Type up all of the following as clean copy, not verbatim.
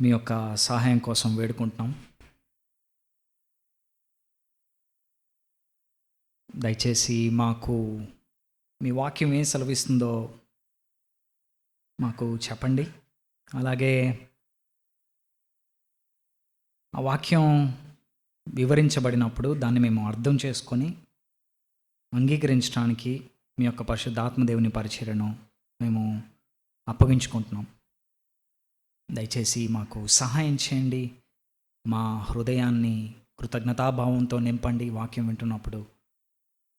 మీ యొక్క సహాయం కోసం వేడుకుంటున్నాం. దయచేసి మాకు మీ వాక్యం ఏం సెలవిస్తుందో మాకు చెప్పండి. అలాగే ఆ వాక్యం వివరించబడినప్పుడు దాన్ని మేము అర్థం చేసుకొని అంగీకరించడానికి మీ యొక్క పరిశుద్ధాత్మ దేవుని పరిచర్యను మేము అప్పగించుకుంటున్నాం. దయచేసి మాకు సహాయం చేయండి. మా హృదయాన్ని కృతజ్ఞతాభావంతో నింపండి వాక్యం వింటున్నప్పుడు.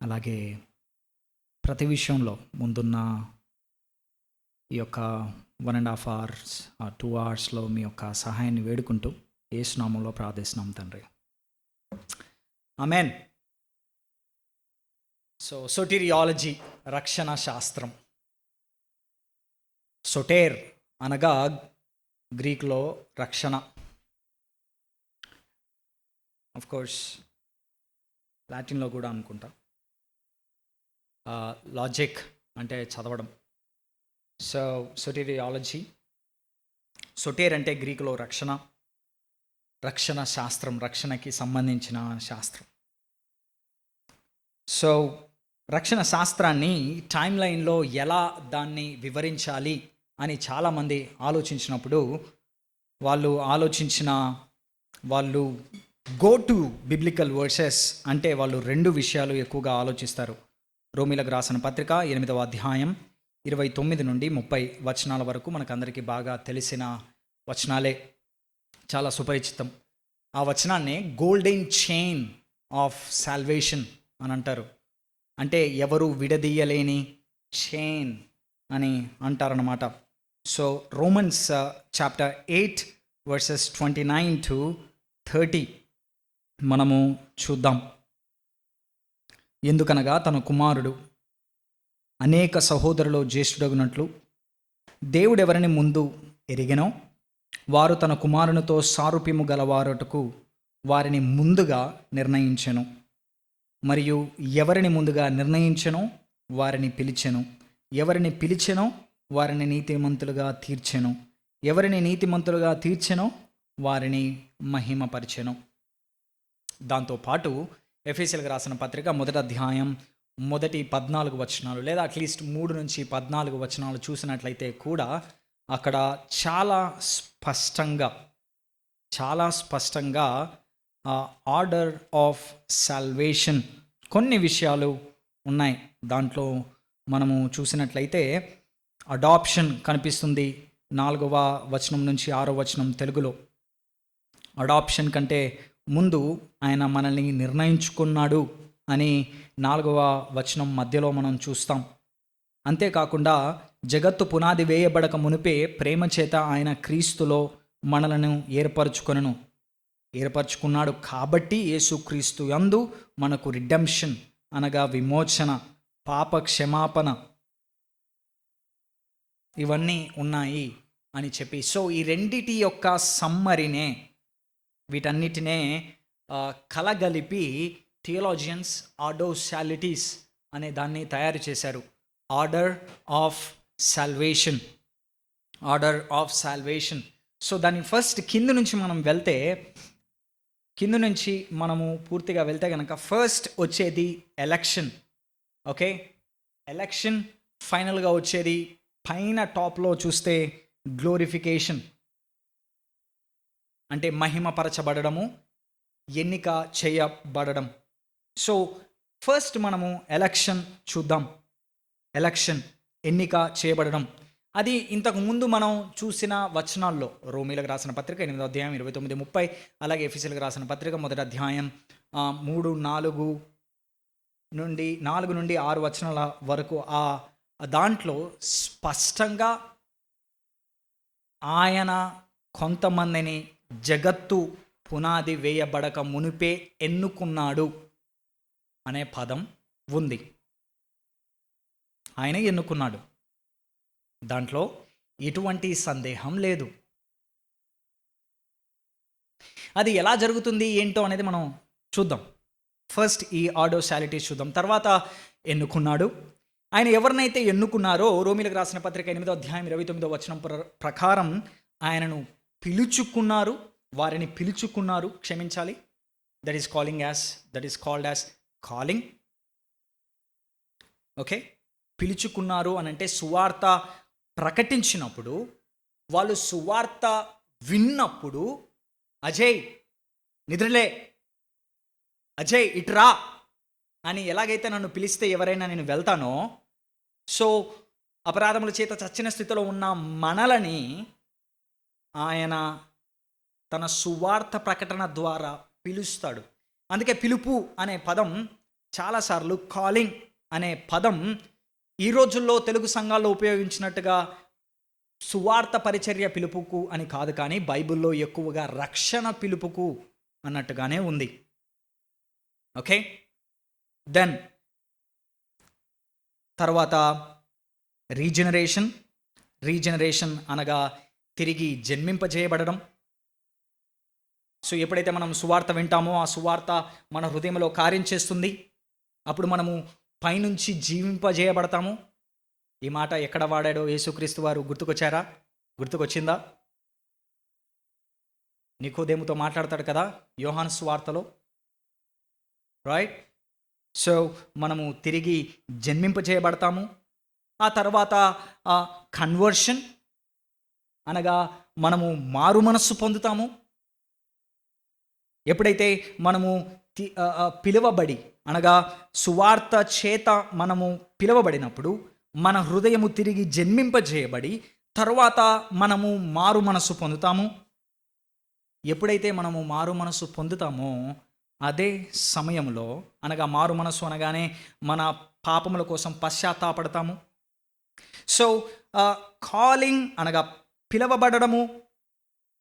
అలాగే ప్రతి విషయంలో ముందున్న ఈ యొక్క 1.5 hours 2 hours మీ యొక్క సహాయాన్ని వేడుకుంటూ యేసు నామములో ప్రార్థిస్తున్నాం తండ్రి. ఆమేన్. సోటీరియాలజీ, రక్షణ శాస్త్రం. సొటేర్ అనగా గ్రీక్లో రక్షణ. ఆఫ్ కోర్స్ లాటిన్లో కూడా అనుకుంటా. లాజిక్ అంటే చదవడం. సోటీరియాలజీ, సొటేర్ అంటే గ్రీకులో రక్షణ, రక్షణ శాస్త్రం, రక్షణకి సంబంధించిన శాస్త్రం. రక్షణ శాస్త్రాన్ని టైం లైన్లో ఎలా దాన్ని వివరించాలి అని చాలామంది ఆలోచించినప్పుడు వాళ్ళు గో టు బిబ్లికల్ వర్సెస్ అంటే వాళ్ళు 2 విషయాలు ఎక్కువగా ఆలోచిస్తారు. రోమీలకు రాసిన పత్రిక 8వ అధ్యాయం 29 నుండి 30 వచనాల వరకు మనకందరికీ బాగా తెలిసిన వచనాలే, చాలా సుపరిచితం. ఆ వచనాన్ని గోల్డెన్ చైన్ ఆఫ్ సాల్వేషన్ అని అంటారు. అంటే ఎవరు విడదీయలేని చైన్ అని అంటారన్నమాట. రోమన్స్ చాప్టర్ 8 verses 29 to 30 మనము చూద్దాం. ఎందుకనగా తన కుమారుడు అనేక సహోదరులో జ్యేష్ఠుడగునట్లు దేవుడెవరిని ముందు ఎరిగెనో వారు తన కుమారునితో సారూప్యము గలవారటకు వారిని ముందుగా నిర్ణయించెను. మరియు ఎవరిని ముందుగా నిర్ణయించెనో వారిని పిలిచెను, ఎవరిని పిలిచెనో వారిని నీతిమంతులుగా తీర్చెను, ఎవరిని నీతిమంతులుగా తీర్చెనో వారిని మహిమపరిచెను. దాంతోపాటు ఎఫెసీయులకు రాసిన పత్రిక 1వ అధ్యాయం మొదటి 14 వచనాలు లేదా అట్లీస్ట్ 3 నుంచి 14 వచనాలు చూసినట్లయితే కూడా అక్కడ చాలా స్పష్టంగా ఆర్డర్ ఆఫ్ సాల్వేషన్ కొన్ని విషయాలు ఉన్నాయి. దాంట్లో మనము చూసినట్లయితే అడాప్షన్ కనిపిస్తుంది 4వ వచనం నుంచి 6వ వచనం తెలుగులో. అడాప్షన్ కంటే ముందు ఆయన మనల్ని నిర్ణయించుకున్నాడు అని 4వ వచనం మధ్యలో మనం చూస్తాం. అంతేకాకుండా జగత్తు పునాది వేయబడక మునిపే ప్రేమ చేత ఆయన క్రీస్తులో మనలను ఏర్పరచుకున్నాడు కాబట్టి యేసుక్రీస్తు యందు మనకు రిడెంప్షన్ అనగా విమోచన, పాప క్షమాపణ ఇవన్నీ ఉన్నాయి అని చెప్పి ఈ రెండిటి యొక్క సమ్మరినే, వీటన్నిటినే కలగలిపి థియోలాజియన్స్ ఆర్డోశాలిటీస్ అనే దాన్ని తయారు చేశారు. Order of salvation. దాని ఫస్ట్ కింద నుంచి మనము పూర్తిగా వెళ్తే కనుక ఫస్ట్ వచ్చేది ఎలక్షన్. Okay, election. ఫైనల్గా వచ్చేది పైన టాప్లో చూస్తే గ్లోరిఫికేషన్ అంటే మహిమపరచబడము, ఎన్నిక చేయబడడం. ఫస్ట్ మనము ఎలక్షన్ చూద్దాం. ఎలక్షన్, ఎన్నిక చేయబడడం. అది ఇంతకు ముందు మనం చూసిన వచనాల్లో రోమీలకు రాసిన పత్రిక 8వ అధ్యాయం 29-30, అలాగే ఎఫెసీయులకు రాసిన పత్రిక 1వ అధ్యాయం 3-4 నుండి 6 వచనాల వరకు దాంట్లో స్పష్టంగా ఆయన కొంతమందిని జగత్తు పునాది వేయబడక మునిపే ఎన్నుకున్నాడు అనే పదం ఉంది. ఆయన ఎన్నుకున్నాడు, దాంట్లో ఎటువంటి సందేహం లేదు. అది ఎలా జరుగుతుంది ఏంటో అనేది మనం చూద్దాం. ఫస్ట్ ఈ ఆర్డోశాలిటీస్ చూద్దాం, తర్వాత ఎన్నుకున్నాడు. ఆయన ఎవరినైతే ఎన్నుకున్నారో రోమీలకు రాసిన పత్రిక 8వ అధ్యాయం 29వ వచనం ప్రకారం ఆయనను పిలుచుకున్నారు, వారిని పిలుచుకున్నారు, క్షమించాలి. That is called as calling. Okay, పిలుచుకున్నారు అని అంటే సువార్త ప్రకటించినప్పుడు, వాళ్ళు సువార్త విన్నప్పుడు, అజయ్ నిద్రలే, అజయ్ ఇట్రా అని ఎలాగైతే నన్ను పిలిస్తే ఎవరైనా నేను వెళ్తానో, సో అపరాధముల చేత చచ్చిన స్థితిలో ఉన్న మనలని ఆయన తన సువార్త ప్రకటన ద్వారా పిలుస్తాడు. అందుకే పిలుపు అనే పదం చాలాసార్లు, కాలింగ్ అనే పదం ఈ రోజుల్లో తెలుగు సంఘాల్లో ఉపయోగించినట్టుగా సువార్త పరిచర్య పిలుపుకు అని కాదు, కానీ బైబిల్లో ఎక్కువగా రక్షణ పిలుపుకు అన్నట్టుగానే ఉంది. ఓకే, దెన్ తర్వాత రీజనరేషన్ అనగా తిరిగి జన్మింపజేయబడడం. సో ఎప్పుడైతే మనం సువార్త వింటామో ఆ సువార్త మన హృదయంలో కార్యం చేస్తుంది, అప్పుడు మనము పైనుంచి జీవింపజేయబడతాము. ఈ మాట ఎక్కడ వాడాడో యేసుక్రీస్తు వారు గుర్తుకొచ్చిందా? నికోదేముతో మాట్లాడతాడు కదా యోహాను సువార్తలో, రైట్? సో మనము తిరిగి జన్మింపజేయబడతాము. ఆ తర్వాత కన్వర్షన్ అనగా మనము మారు మనస్సు పొందుతాము. ఎప్పుడైతే మనము పిలువబడి అనగా సువార్త చేత మనము పిలువబడినప్పుడు మన హృదయము తిరిగి జన్మింపజేయబడి తర్వాత మనము మారు మనస్సు పొందుతాము. ఎప్పుడైతే మనము మారు మనస్సు పొందుతామో అదే సమయంలో, అనగా మారు మనస్సు అనగానే మన పాపముల కోసం పశ్చాత్తాపడతాము. సో కాలింగ్ అనగా పిలవబడము,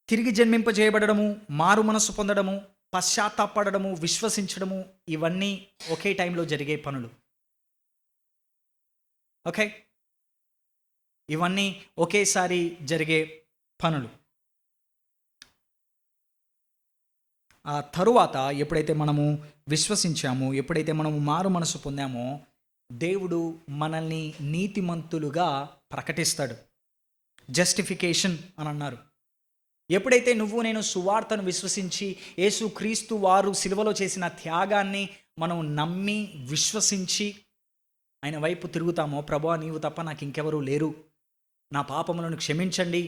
తిరిగి జన్మింపజేయబడము, మారు మనస్సు పొందడము, పశ్చాత్తాపడము, విశ్వసించడము, ఇవన్నీ ఒకే టైంలో జరిగే పనులు. ఓకే, ఇవన్నీ ఒకేసారి జరిగే పనులు. ఆ తరువాత ఎప్పుడైతే మనము విశ్వసించామో, ఎప్పుడైతే మనము మారు మనసు పొందామో, దేవుడు మనల్ని నీతిమంతులుగా ప్రకటిస్తాడు. జస్టిఫికేషన్ అని అన్నారు. ఎప్పుడైతే నువ్వు నేను సువార్తను విశ్వసించి యేసుక్రీస్తు వారు సిలువలో చేసిన త్యాగాన్ని మనం నమ్మి విశ్వసించి ఆయన వైపు తిరుగుతామో, ప్రభువా నీవు తప్ప నాకు ఇంకెవరూ లేరు, నా పాపములను క్షమించండి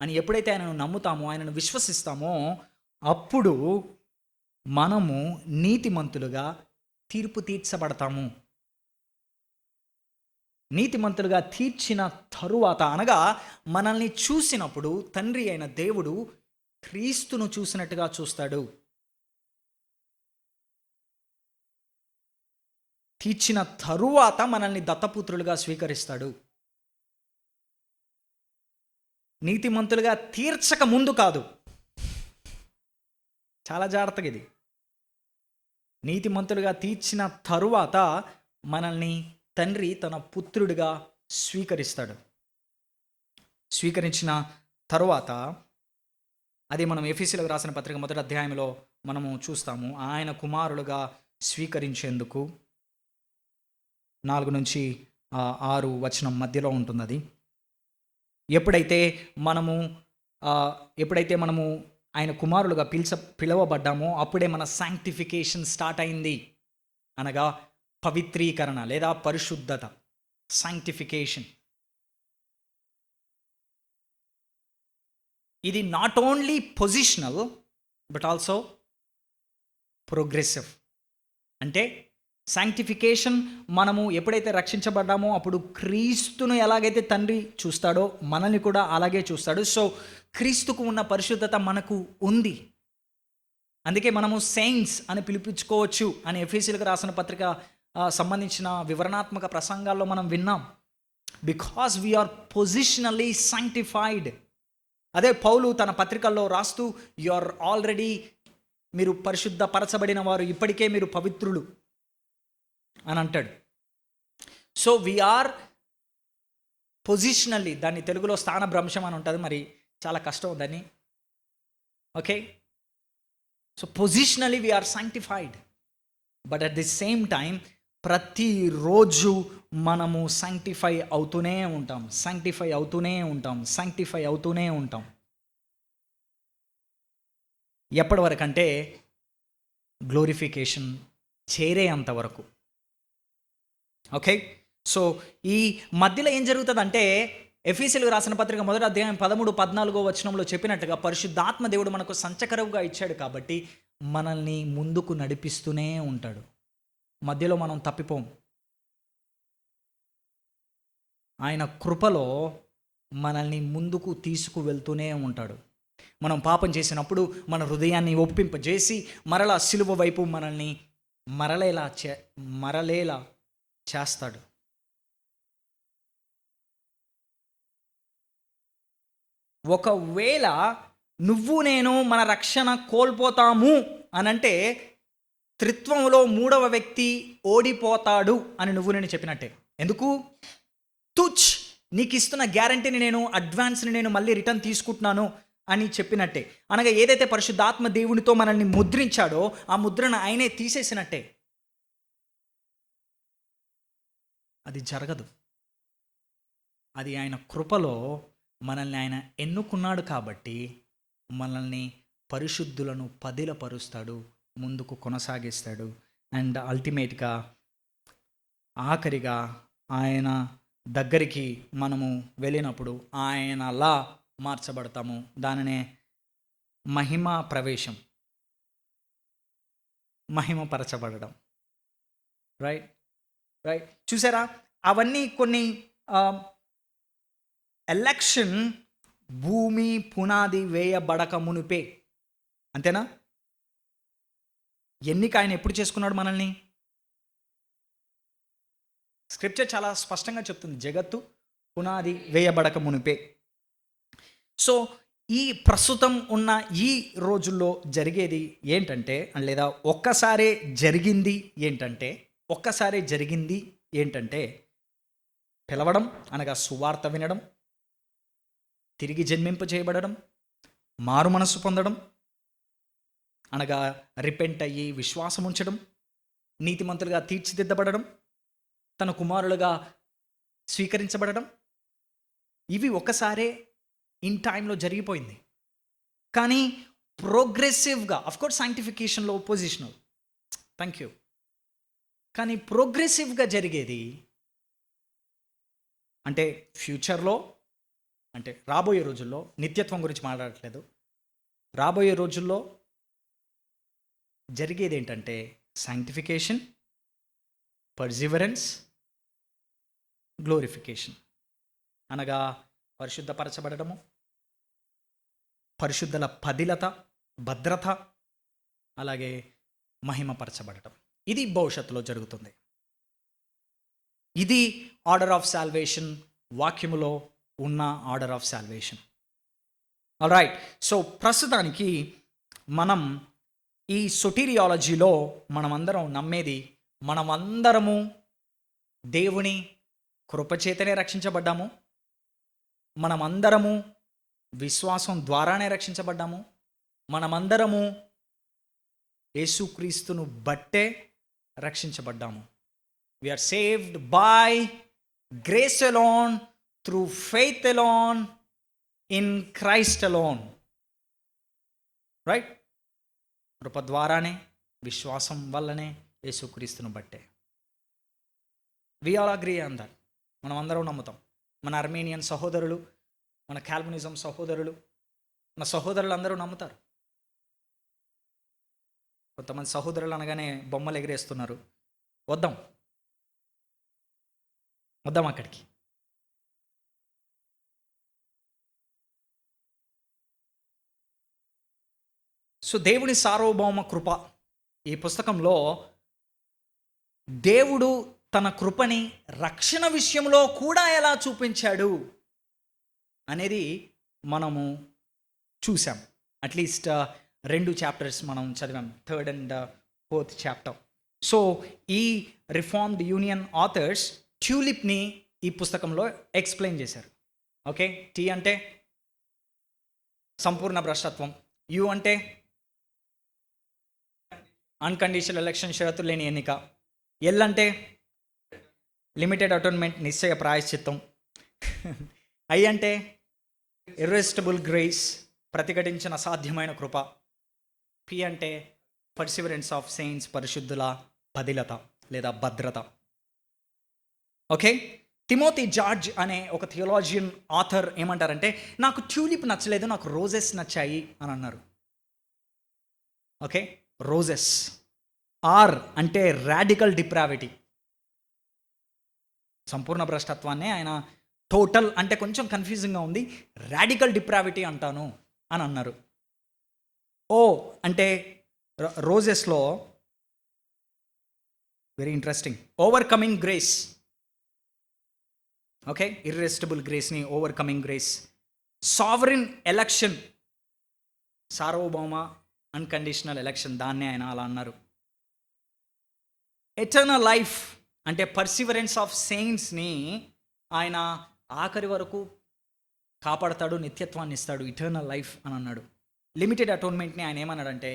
అని ఎప్పుడైతే ఆయనను నమ్ముతామో, ఆయనను విశ్వసిస్తామో, అప్పుడు మనము నీతిమంతులుగా తీర్పు తీర్చబడతాము. నీతిమంతులుగా తీర్చిన తరువాత అనగా మనల్ని చూసినప్పుడు తండ్రి అయిన దేవుడు క్రీస్తును చూసినట్టుగా చూస్తాడు. తీర్చిన తరువాత మనల్ని దత్తపుత్రులుగా స్వీకరిస్తాడు. నీతిమంతులుగా తీర్చక ముందు కాదు. చాలా జాగ్రత్తగా ఇది. నీతిమంతులుగా తీర్చిన తరువాత మనల్ని తండ్రి తన పుత్రుడిగా స్వీకరిస్తాడు. స్వీకరించిన తరువాత అది మనం ఎఫెసీయులకు రాసిన పత్రిక 1వ అధ్యాయంలో మనము చూస్తాము. ఆయన కుమారులుగా స్వీకరించేందుకు 4 నుంచి 6 వచనం మధ్యలో ఉంటుంది అది. ఎప్పుడైతే మనము ఆయన కుమారులుగా పిలవబడ్డామో అప్పుడే మన శాంక్టిఫికేషన్ స్టార్ట్ అయింది. అనగా పవిత్రీకరణ లేదా పరిశుద్ధత, శాంక్టిఫికేషన్. ఇది not only positional but also progressive. అంటే శాంక్టిఫికేషన్ మనము ఎప్పుడైతే రక్షించబడ్డామో అప్పుడు క్రీస్తును ఎలాగైతే తండ్రి చూస్తాడో మనల్ని కూడా అలాగే చూస్తాడు. సో క్రీస్తుకు ఉన్న పరిశుద్ధత మనకు ఉంది. అందుకే మనము సెయింట్స్ అని పిలిపించుకోవచ్చు అని ఎఫెసీయులకు రాసిన పత్రిక సంబంధించిన వివరణాత్మక ప్రసంగాల్లో మనం విన్నాం. Because we are positionally sanctified. అదే పౌలు తన పత్రికల్లో రాస్తూ మీరు పరిశుద్ధపరచబడిన వారు, ఇప్పటికే మీరు పవిత్రులు అని అంటాడు. సో వీఆర్ పొజిషనల్లీ, దాన్ని తెలుగులో స్థానభ్రంశం అని ఉంటుంది, మరి చాలా కష్టం దాన్ని. Okay, so positionally we are sanctified. But at the same time ప్రతిరోజు మనము సాంక్టిఫై అవుతూనే ఉంటాం. ఎప్పటి వరకు అంటే గ్లోరిఫికేషన్ చేరేంత వరకు. ఓకే, సో ఈ మధ్యలో ఏం జరుగుతుందంటే ఎఫీసీయులకు రాసిన పత్రిక 1వ అధ్యాయం 13-14 వచనంలో చెప్పినట్టుగా పరిశుద్ధాత్మ దేవుడు మనకు సంచకరువుగా ఇచ్చాడు కాబట్టి మనల్ని ముందుకు నడిపిస్తూనే ఉంటాడు. మధ్యలో మనం తప్పిపోం. ఆయన కృపలో మనల్ని ముందుకు తీసుకువెళ్తూనే ఉంటాడు. మనం పాపం చేసినప్పుడు మన హృదయాన్ని ఒప్పింపజేసి మరలా సిలువ వైపు మనల్ని మరలేలా చేస్తాడు. ఒకవేళ నువ్వు నేను మన రక్షణ కోల్పోతాము అనంటే త్రిత్వంలో 3వ వ్యక్తి ఓడిపోతాడు అని నువ్వు నేను చెప్పినట్టే. ఎందుకు? తుచ్, నీకు ఇస్తున్న గ్యారంటీని నేను, అడ్వాన్స్ని నేను మళ్ళీ రిటర్న్ తీసుకుంటున్నాను అని చెప్పినట్టే. అనగా ఏదైతే పరిశుద్ధాత్మ దేవునితో మనల్ని ముద్రించాడో ఆ ముద్రను ఆయనే తీసేసినట్టే. అది జరగదు. అది ఆయన కృపలో మనల్ని ఆయన ఎన్నుకున్నాడు కాబట్టి మనల్ని పరిశుద్ధులను పదిలపరుస్తాడు, ముందుకు కొనసాగిస్తాడు. అండ్ అల్టిమేట్గా ఆఖరిగా ఆయన దగ్గరికి మనము వెళ్ళినప్పుడు ఆయనలా మార్చబడతాము. దానినే మహిమ ప్రవేశం, మహిమపరచబడడం. రైట్ రైట్ చూసారా? అవన్నీ కొన్ని ఎలక్షన్ భూమి పునాది వేయబడక మునిపే, అంతేనా? ఎన్నిక ఆయన ఎప్పుడు చేసుకున్నాడు మనల్ని? స్క్రిప్చర్ చాలా స్పష్టంగా చెప్తుంది, జగత్తు పునాది వేయబడక మునిపే. సో ఈ ప్రస్తుతం ఉన్న ఈ రోజుల్లో జరిగేది ఏంటంటే, లేదా ఒక్కసారే జరిగింది ఏంటంటే పిలవడం అనగా సువార్త వినడం, తిరిగి జన్మింప చేయబడడం, మారు మనస్సు పొందడం అనగా రిపెంట్ అయ్యి విశ్వాసం ఉంచడం, నీతిమంతులుగా తీర్చిదిద్దబడడం, తన కుమారులుగా స్వీకరించబడడం. ఇవి ఒక్కసారే ఇన్ టైంలో జరిగిపోయింది. కానీ ప్రోగ్రెసివ్గా, అఫ్కోర్స్ సైంటిఫికేషన్లో పొజిషనల్, థ్యాంక్ యూ, కానీ ప్రోగ్రెసివ్గా జరిగేది అంటే ఫ్యూచర్లో, అంటే రాబోయే రోజుల్లో, నిత్యత్వం గురించి మాట్లాడట్లేదు, రాబోయే రోజుల్లో జరిగేది ఏంటంటే సైంటిఫికేషన్, పర్సివరెన్స్, గ్లోరిఫికేషన్. అనగా పరిశుద్ధపరచబడటము, పరిశుద్ధుల పదిలత, భద్రత, అలాగే మహిమపరచబడటం. ఇది భవిష్యత్తులో జరుగుతుంది. ఇది ఆర్డర్ ఆఫ్ సాల్వేషన్, వాక్యములో ఉన్న order of salvation. All right, so ప్రస్తుతానికి మనం ఈ సొటీరియాలజీలో మనమందరం నమ్మేది, మనమందరము దేవుని కృపచేతనే రక్షించబడ్డాము, మనమందరము విశ్వాసం ద్వారానే రక్షించబడ్డాము, మనమందరము యేసుక్రీస్తును బట్టే రక్షించబడ్డాము. We are saved by grace alone, through faith alone, in Christ alone. Right? కృప ద్వారానే, విశ్వాసం వల్లనే, యేసుక్రీస్తును బట్టే. We all agree on that. మనం అందరం నమ్ముతాం. మన అర్మేనియన్ సహోదరులు, మన కాల్వినిజం సహోదరులు, మన సహోదరులు అందరూ నమ్ముతారు. కొంతమంది సహోదరులు అనగానే బొమ్మలు ఎగిరేస్తున్నారు. వద్దాం అక్కడికి. సో దేవుని సార్వభౌమ కృప, ఈ పుస్తకంలో దేవుడు తన కృపని రక్షణ విషయంలో కూడా ఎలా చూపించాడు అనేది మనము చూసాం. అట్లీస్ట్ 2 చాప్టర్స్ మనం చదివాం, 3rd and 4th chapter. So ఈ రిఫార్మ్డ్ యూనియన్ ఆథర్స్ ట్యూలిప్ని ఈ పుస్తకంలో ఎక్స్ప్లెయిన్ చేశారు. ఓకే, టీ అంటే సంపూర్ణ భ్రష్టత్వం, యు అంటే అన్కండిషనల్ ఎలక్షన్, షరతులు లేని ఎన్నిక, ఎల్ అంటే లిమిటెడ్ అటోన్మెంట్, నిశ్చయ ప్రాయశ్చిత్తం, ఐ అంటే ఇర్రెసిస్టిబుల్ గ్రేస్, ప్రతిఘటించిన అసాధ్యమైన కృప, పి అంటే పర్సివరెన్స్ ఆఫ్ సెయింట్స్, పరిశుద్ధుల పదిలత లేదా భద్రత. ఓకే, తిమోతి జార్జ్ అనే ఒక థియోలాజియన్ ఆథర్ ఏమంటారంటే, నాకు ట్యూలిప్ నచ్చలేదు, నాకు రోజెస్ నచ్చాయి అని అన్నారు. Okay, roses. ఆర్ అంటే రాడికల్ డిప్రావిటీ, సంపూర్ణ భ్రష్టత్వాన్ని ఆయన టోటల్ అంటే కొంచెం కన్ఫ్యూజింగ్గా ఉంది, రాడికల్ డిప్రావిటీ అంటాను అని అన్నారు. ఓ అంటే రోజెస్లో very interesting, overcoming grace. Okay, irresistible గ్రేస్ని ఓవర్కమింగ్ గ్రేస్. సావరిన్ ఎలక్షన్, సార్వభౌమ అన్కండిషనల్ ఎలక్షన్, దాన్నే ఆయన అలా అన్నారు. ఎటర్నల్ లైఫ్ అంటే పర్సివరెన్స్ ఆఫ్ సెయింట్స్ని ఆయన ఆఖరి వరకు కాపాడతాడు, నిత్యత్వాన్ని ఇస్తాడు, ఇటర్నల్ లైఫ్ అని అన్నాడు. లిమిటెడ్ అటోన్మెంట్ని ఆయన ఏమన్నాడంటే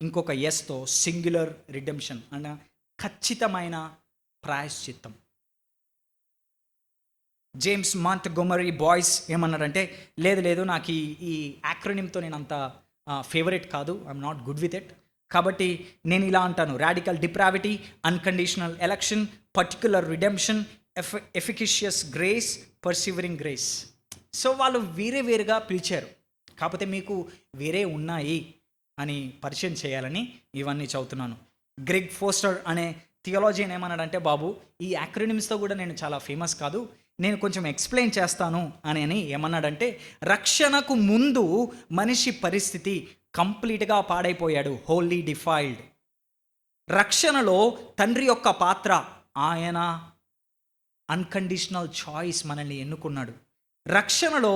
ఇంకొక ఎస్తో సింగులర్ రిడెంప్షన్ అన్న ఖచ్చితమైన ప్రాయశ్చిత్తం. జేమ్స్ మాంట్గోమరీ బాయ్స్ ఏమన్నారంటే, లేదు నాకు ఈ యాక్రోనిమ్తో నేను అంత ఫేవరెట్ కాదు, I'm not good with it, కాబట్టి నేను ఇలా అంటాను, radical depravity, unconditional election, particular redemption, efficacious grace, persevering grace. So వాళ్ళు వేరుగా పిలిచారు, కాకపోతే మీకు వేరే ఉన్నాయి అని పరిచయం చేయాలని ఇవన్నీ చదువుతున్నాను. గ్రెగ్ ఫోస్టర్ అనే థియాలజియన్ ఏమన్నాడంటే, బాబు ఈ యాక్రోనిమ్స్తో కూడా నేను చాలా ఫేమస్ కాదు, నేను కొంచెం ఎక్స్ప్లెయిన్ చేస్తాను అని ఏమన్నాడంటే, రక్షణకు ముందు మనిషి పరిస్థితి కంప్లీట్గా పాడైపోయాడు, హోల్లీ డిఫైల్డ్. రక్షణలో తండ్రి యొక్క పాత్ర, ఆయన అన్కండిషనల్ చాయిస్ మనల్ని ఎన్నుకున్నాడు. రక్షణలో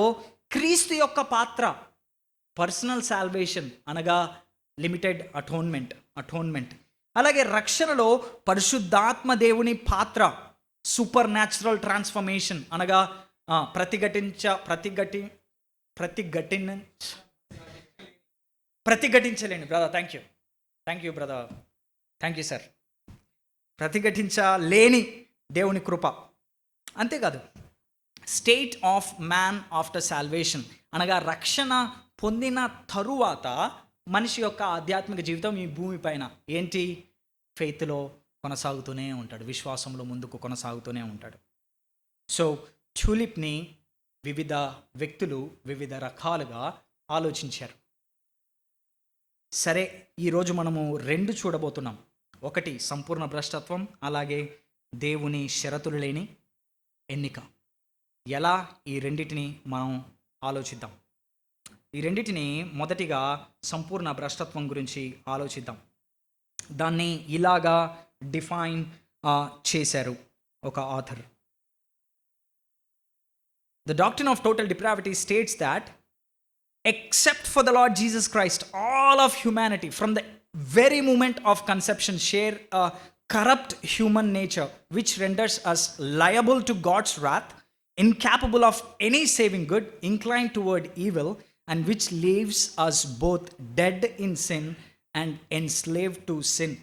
క్రీస్తు యొక్క పాత్ర, పర్సనల్ సాల్వేషన్ అనగా లిమిటెడ్ అటోన్మెంట్. అలాగే రక్షణలో పరిశుద్ధాత్మ దేవుని పాత్ర, సూపర్ న్యాచురల్ ట్రాన్స్ఫర్మేషన్ అనగా ప్రతిఘటించలేని brother, thank you brother, thank you sir, ప్రతిఘటించలేని దేవుని కృప. అంతేకాదు state of man after salvation అనగా రక్షణ పొందిన తరువాత మనిషి యొక్క ఆధ్యాత్మిక జీవితం ఈ భూమిపైన ఏంటి, ఫెయిత్లో కొనసాగుతూనే ఉంటాడు, విశ్వాసంలో ముందుకు కొనసాగుతూనే ఉంటాడు. సో ట్యూలిప్ని వివిధ వ్యక్తులు వివిధ రకాలుగా ఆలోచించారు. సరే, ఈరోజు మనము 2 చూడబోతున్నాం. ఒకటి సంపూర్ణ భ్రష్టత్వం, అలాగే దేవుని షరతులు లేని ఎన్నిక. ఎలా ఈ రెండిటిని మనం ఆలోచిద్దాం. ఈ రెండిటిని మొదటిగా సంపూర్ణ భ్రష్టత్వం గురించి ఆలోచిద్దాం. దాన్ని ఇలాగా డిఫైన్ చేశారు ఒక author. The doctrine of total depravity states that except for the Lord Jesus Christ, all of humanity from the very moment of conception share a corrupt human nature which renders us liable to God's wrath, incapable of any saving good, inclined toward evil, and which leaves us both dead in sin and enslaved to sin.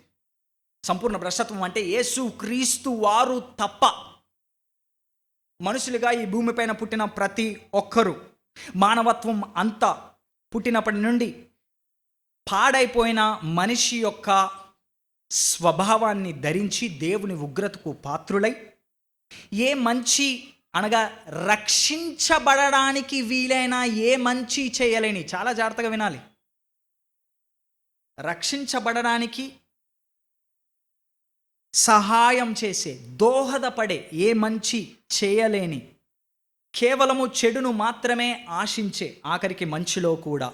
సంపూర్ణ భ్రష్టత్వం అంటే యేసు క్రీస్తు వారు తప్ప మనుషులుగా ఈ భూమిపైన పుట్టిన ప్రతి ఒక్కరూ, మానవత్వం అంతా పుట్టినప్పటి నుండి పాడైపోయిన మనిషి యొక్క స్వభావాన్ని ధరించి దేవుని ఉగ్రతకు పాత్రులై, ఏ మంచి అనగా రక్షించబడడానికి వీలైన ఏ మంచి చేయలేని, చాలా జాగ్రత్తగా వినాలి, రక్షించబడడానికి సహాయం చేసే, దోహదపడే ఏ మంచి చేయలేని, కేవలము చెడును మాత్రమే ఆశించే, ఆఖరికి మంచిలో కూడా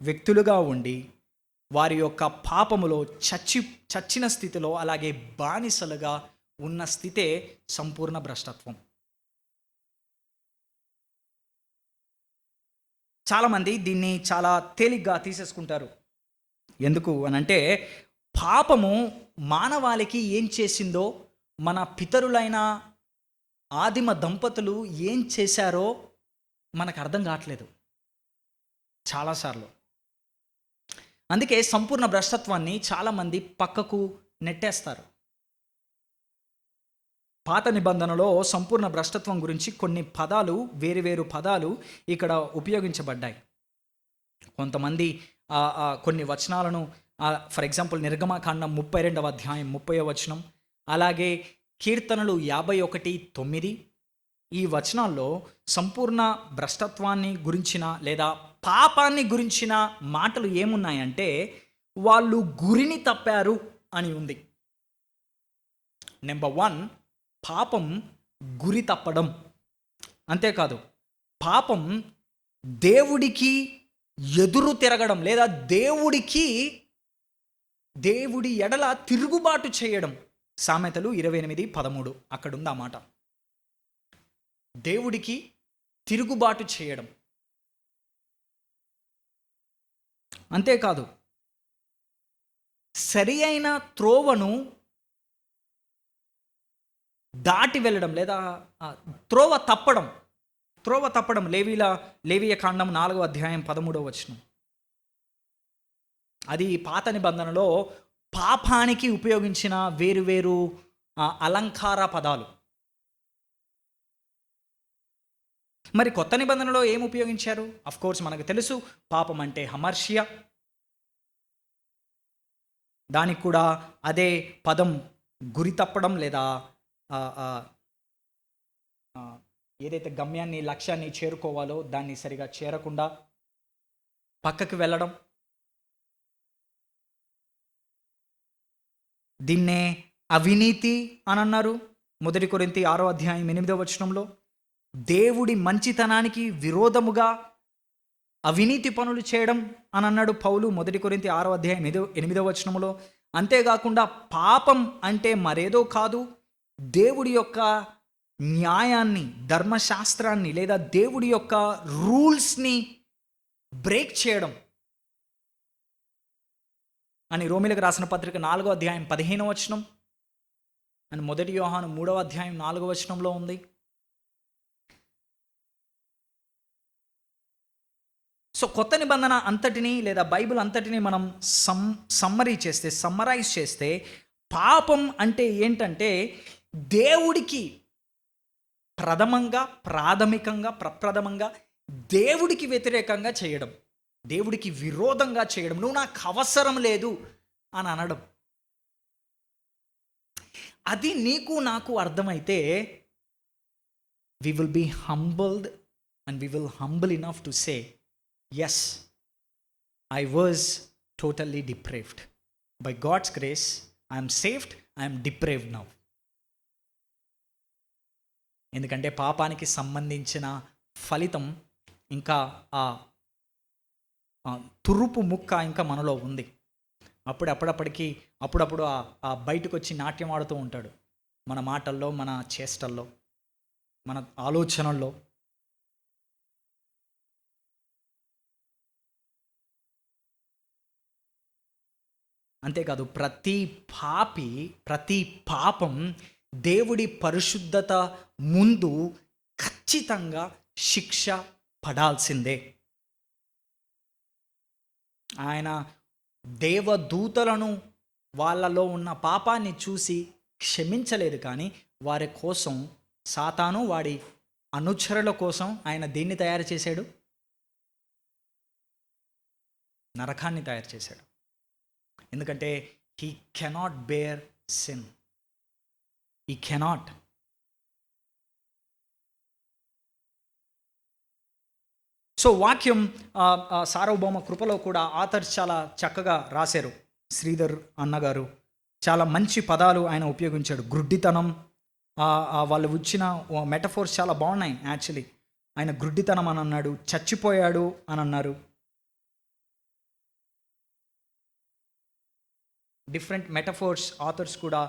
వ్యక్తులుగా ఉండి వారి యొక్క పాపములో చచ్చిన స్థితిలో, అలాగే బానిసలుగా ఉన్న స్థితే సంపూర్ణ భ్రష్టత్వం. చాలామంది దీన్ని చాలా తేలిగ్గా తీసేసుకుంటారు. ఎందుకు అనంటే, పాపము మానవాళికి ఏం చేసిందో, మన పితరులైన ఆదిమ దంపతులు ఏం చేశారో మనకు అర్థం కావట్లేదు చాలాసార్లు. అందుకే సంపూర్ణ భ్రష్టత్వాన్ని చాలామంది పక్కకు నెట్టేస్తారు. పాత నిబంధనలో సంపూర్ణ భ్రష్టత్వం గురించి కొన్ని పదాలు, వేరు పదాలు ఇక్కడ ఉపయోగించబడ్డాయి. కొంతమంది కొన్ని వచనాలను ఫర్ ఎగ్జాంపుల్ నిర్గమకాండం 32వ అధ్యాయం 30వ వచనం, అలాగే కీర్తనలు 51:9 ఈ వచనాల్లో సంపూర్ణ భ్రష్టత్వాన్ని గురించిన లేదా పాపాన్ని గురించిన మాటలు ఏమున్నాయంటే వాళ్ళు గురిని తప్పారు అని ఉంది. నెంబర్ 1, పాపం గురి తప్పడం. అంతేకాదు, పాపం దేవుడికి ఎదురు తిరగడం లేదా దేవుడి ఎడల తిరుగుబాటు చేయడం. సామెతలు 28:13 అక్కడ ఉంది ఆ మాట. దేవుడికి తిరుగుబాటు చేయడం. అంతేకాదు, సరి అయిన త్రోవను దాటి వెళ్ళడం లేదా త్రోవ తప్పడం. లేవియ కాండం 4వ అధ్యాయం 13వ వచనం. అది పాత నిబంధనలో పాపానికి ఉపయోగించిన వేరువేరు అలంకార పదాలు. మరి కొత్త నిబంధనలో ఏం ఉపయోగించారు? కోర్స్ మనకు తెలుసు, పాపం అంటే హమర్ష్య. దానికి కూడా అదే పదం గురి తప్పడం లేదా ఏదైతే గమ్యాన్ని లక్ష్యాన్ని చేరుకోవాలో దాన్ని సరిగా చేరకుండా పక్కకి వెళ్ళడం. దీన్నే అవినీతి అని అన్నారు. 1 కొరింథీ 6వ అధ్యాయం 8వ వచనంలో దేవుడి మంచితనానికి విరోధముగా అవినీతి పనులు చేయడం అని అన్నాడు పౌలు 1 కొరింథీ 6వ అధ్యాయం 8వ వచనంలో. అంతేకాకుండా పాపం అంటే మరేదో కాదు, దేవుడి యొక్క న్యాయాన్ని, ధర్మశాస్త్రాన్ని లేదా దేవుడి యొక్క రూల్స్ని బ్రేక్ చేయడం అని రోమిలకు రాసిన పత్రిక 4వ అధ్యాయం 15వ వచనం అని 1 యోహాను 3వ అధ్యాయం 4వ వచనంలో ఉంది. సో కొత్త నిబంధన అంతటిని లేదా బైబిల్ అంతటిని మనం సమ్మరైజ్ చేస్తే పాపం అంటే ఏంటంటే దేవుడికి ప్రప్రథమంగా దేవుడికి వ్యతిరేకంగా చేయడం, దేవుడికి విరోధంగా చేయడం, నువ్వు నాకు అవసరం లేదు అని అనడం. అది నీకు నాకు అర్థమైతే we will be humbled and we will humble enough to say, yes, I was totally depraved. By God's grace, I am saved, I am depraved now. ఎందుకంటే పాపానికి సంబంధించిన ఫలితం ఇంకా ఆ తురుపు ముక్క ఇంకా మనలో ఉంది. అప్పుడప్పుడు ఆ బయటకు వచ్చి నాట్యం ఆడుతూ ఉంటాడు మన మాటల్లో, మన చేష్టల్లో, మన ఆలోచనల్లో. అంతేకాదు, ప్రతి పాపం దేవుడి పరిశుద్ధత ముందు ఖచ్చితంగా శిక్ష పడాల్సిందే. ఆయన దేవదూతలను వాళ్ళలో ఉన్న పాపాన్ని చూసి క్షమించలేదు, కానీ వారి కోసం సాతాను వాడి అనుచరుల కోసం ఆయన దేన్ని తయారు చేశాడు? నరకాన్ని తయారు చేశాడు. ఎందుకంటే he cannot bear sin. He cannot. So వాక్యం సార్వభౌమ కృపలో కూడా ఆథర్స్ చాలా చక్కగా రాశారు. శ్రీధర్ అన్నగారు చాలా మంచి పదాలు ఆయన ఉపయోగించాడు. గ్రుడ్డితనం, వాళ్ళు వచ్చిన మెటఫోర్స్ చాలా బాగున్నాయి. యాక్చువల్లీ ఆయన గ్రుడ్డితనం అని అన్నాడు, చచ్చిపోయాడు అని అన్నారు. డిఫరెంట్ మెటఫోర్స్ ఆథర్స్ కూడా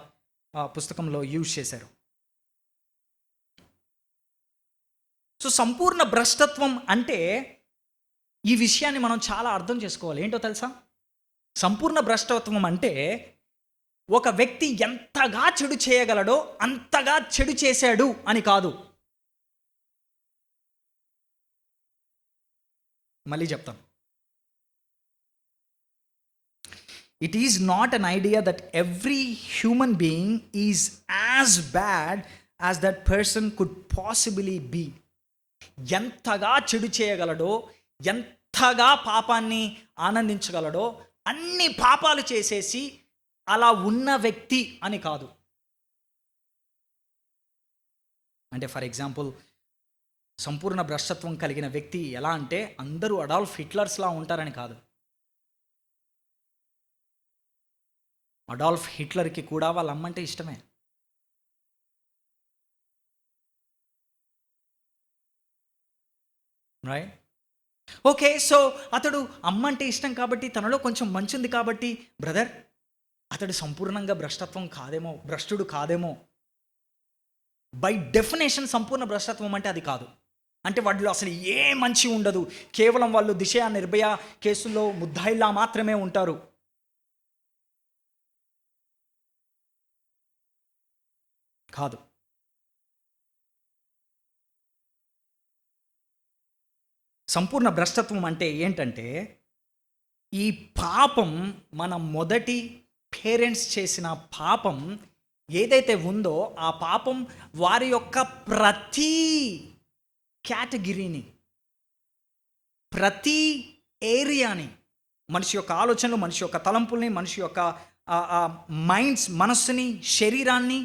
పుస్తకంలో యూజ్ చేశారు. సో సంపూర్ణ భ్రష్టత్వం అంటే ఈ విషయాన్ని మనం చాలా అర్థం చేసుకోవాలి. ఏంటో తెలుసా? సంపూర్ణ భ్రష్టత్వం అంటే ఒక వ్యక్తి ఎంతగా చెడు చేయగలడో అంతగా చెడు చేశాడు అని కాదు. మళ్ళీ చెప్తాను. It is not an idea that every human being is as bad as that person could possibly be. ఎంతగా చెడు చేయగలడో, ఎంతగా పాపాన్ని ఆనందించగలడో అన్ని పాపాలు చేసేసి అలా ఉన్న వ్యక్తి అని కాదు. అంటే ఫర్ ఎగ్జాంపుల్ సంపూర్ణ భ్రష్టత్వం కలిగిన వ్యక్తి ఎలా అంటే అందరూ అడాల్ఫ్ హిట్లర్స్లా ఉంటారని కాదు. అడాల్ఫ్ హిట్లర్కి కూడా వాళ్ళ అమ్మంటే ఇష్టమే. రైట్? ఓకే, సో అతడు అమ్మంటే ఇష్టం కాబట్టి, తనలో కొంచెం మంచి ఉంది కాబట్టి, బ్రదర్ అతడు సంపూర్ణంగా భ్రష్టుడు కాదేమో. బై డెఫినేషన్ సంపూర్ణ భ్రష్టత్వం అంటే అది కాదు. అంటే వాటిలో అసలు ఏ మంచి ఉండదు, కేవలం వాళ్ళు దిశ నిర్భయ కేసుల్లో ముద్దాయిల్లా మాత్రమే ఉంటారు. కాదు. సంపూర్ణ భ్రష్టత్వం అంటే ఏంటంటే, ఈ పాపం మన మొదటి పేరెంట్స్ చేసిన పాపం ఏదైతే ఉందో ఆ పాపం వారి యొక్క ప్రతి కేటగిరీని, ప్రతి ఏరియాని, మనిషి యొక్క ఆలోచనలు, మనిషి యొక్క తలంపుల్ని, మనిషి యొక్క మైండ్స్, మనస్సుని, శరీరాన్ని,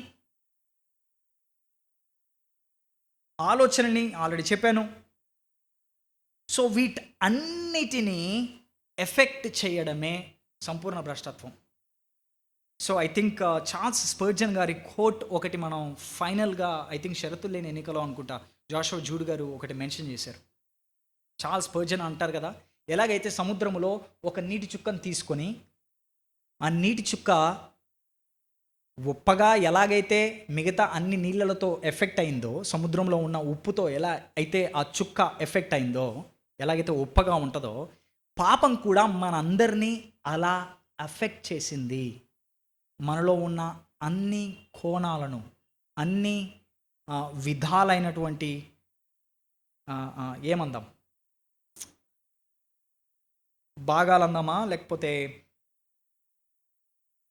ఆలోచనని ఆల్రెడీ చెప్పాను. సో వీటన్నిటినీ ఎఫెక్ట్ చేయడమే సంపూర్ణ భ్రష్టత్వం. So I think Charles Spurgeon గారి కోట్ ఒకటి మనం ఫైనల్గా ఐ థింక్ షరతులు లేని ఎన్నికలో అనుకుంటా జాషువా జూడ్ గారు ఒకటి మెన్షన్ చేశారు. చార్ల్స్ స్పర్జన్ అంటారు కదా, ఎలాగైతే సముద్రములో ఒక నీటి చుక్కను తీసుకొని ఆ నీటి చుక్క ఉప్పగా ఎలాగైతే మిగతా అన్ని నీళ్ళతో ఎఫెక్ట్ అయిందో, సముద్రంలో ఉన్న ఉప్పుతో ఎలా అయితే ఆ చుక్క ఎఫెక్ట్ అయిందో, ఎలాగైతే ఉప్పగా ఉంటుందో, పాపం కూడా మనందరినీ అలా ఎఫెక్ట్ చేసింది. మనలో ఉన్న అన్ని కోణాలను, అన్ని విధాలైనటువంటి ఏమందాం, భాగాలందామా లేకపోతే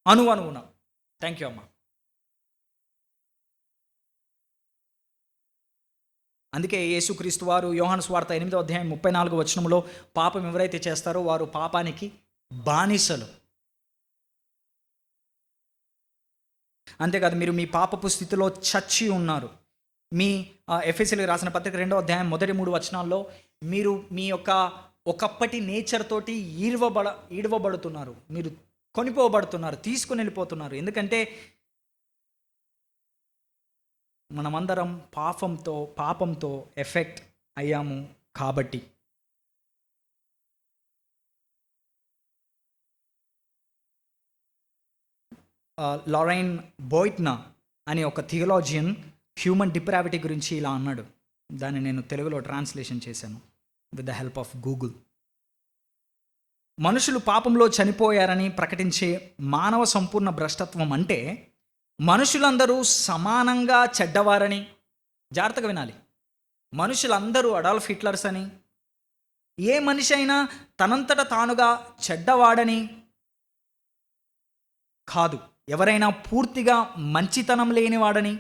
అణువున. థ్యాంక్ యూ అమ్మా. అందుకే యేసుక్రీస్తు వారు యోహాను సువార్త 8వ అధ్యాయం 34వ వచనంలో పాపం ఎవరైతే చేస్తారో వారు పాపానికి బానిసలు. అంతేకాదు, మీరు మీ పాపపు స్థితిలో చచ్చి ఉన్నారు. మీ ఎఫెసీయులకు రాసిన పత్రిక 2వ అధ్యాయం మొదటి 3 వచనాల్లో మీరు మీ యొక్క ఒకప్పటి నేచర్ తోటి ఈడవబడుతున్నారు, మీరు కొనిపోబడుతున్నారు, తీసుకుని వెళ్ళిపోతున్నారు. ఎందుకంటే మనమందరం పాపంతో ఎఫెక్ట్ అయ్యాము కాబట్టి. లారైన్ బోయిట్నా అనే ఒక థియోలాజియన్ హ్యూమన్ డిప్రావిటీ గురించి ఇలా అన్నాడు. దాన్ని నేను తెలుగులో ట్రాన్స్లేషన్ చేశాను with the help of Google. మనుషులు పాపంలో చనిపోయారని ప్రకటించే మానవ సంపూర్ణ భ్రష్టత్వం అంటే మనుషులందరూ సమానంగా చెడ్డవారని, జాగ్రత్తగా వినాలి, మనుషులందరూ అడాల్ఫ్ హిట్లర్స్ అని, ఏ మనిషి అయినా తనంతట తానుగా చెడ్డవాడని కాదు, ఎవరైనా పూర్తిగా మంచితనం లేనివాడని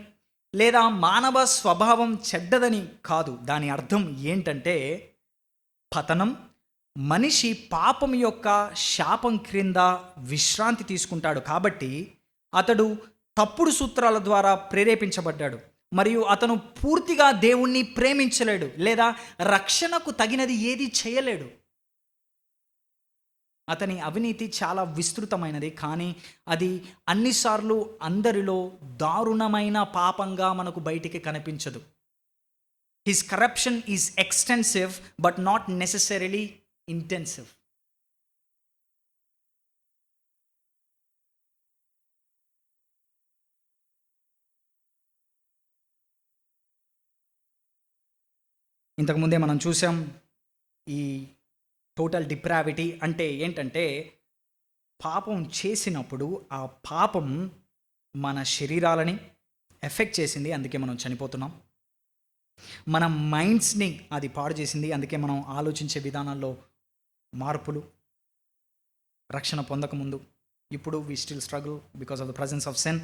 లేదా మానవ స్వభావం చెడ్డదని కాదు. దాని అర్థం ఏంటంటే పతనం, మనిషి పాపం యొక్క శాపం క్రింద విశ్రాంతి తీసుకుంటాడు కాబట్టి అతడు తప్పుడు సూత్రాల ద్వారా ప్రేరేపించబడ్డాడు మరియు అతను పూర్తిగా దేవుణ్ణి ప్రేమించలేడు లేదా రక్షణకు తగినది ఏది చేయలేడు. అతని అవినీతి చాలా విస్తృతమైనది, కానీ అది అన్నిసార్లు అందరిలో దారుణమైన పాపంగా మనకు బయటికి కనిపించదు. His corruption is extensive but not necessarily intensive. ఇంతకుముందే మనం చూసాం ఈ టోటల్ డిప్రావిటీ అంటే ఏంటంటే పాపం చేసినప్పుడు ఆ పాపం మన శరీరాలని ఎఫెక్ట్ చేసింది, అందుకే మనం చనిపోతున్నాం. మన మైండ్స్ని అది పాడు చేసింది, అందుకే మనం ఆలోచించే విధానాల్లో మార్పులు. రక్షణ పొందకముందు, ఇప్పుడు we still struggle because of the presence of sin.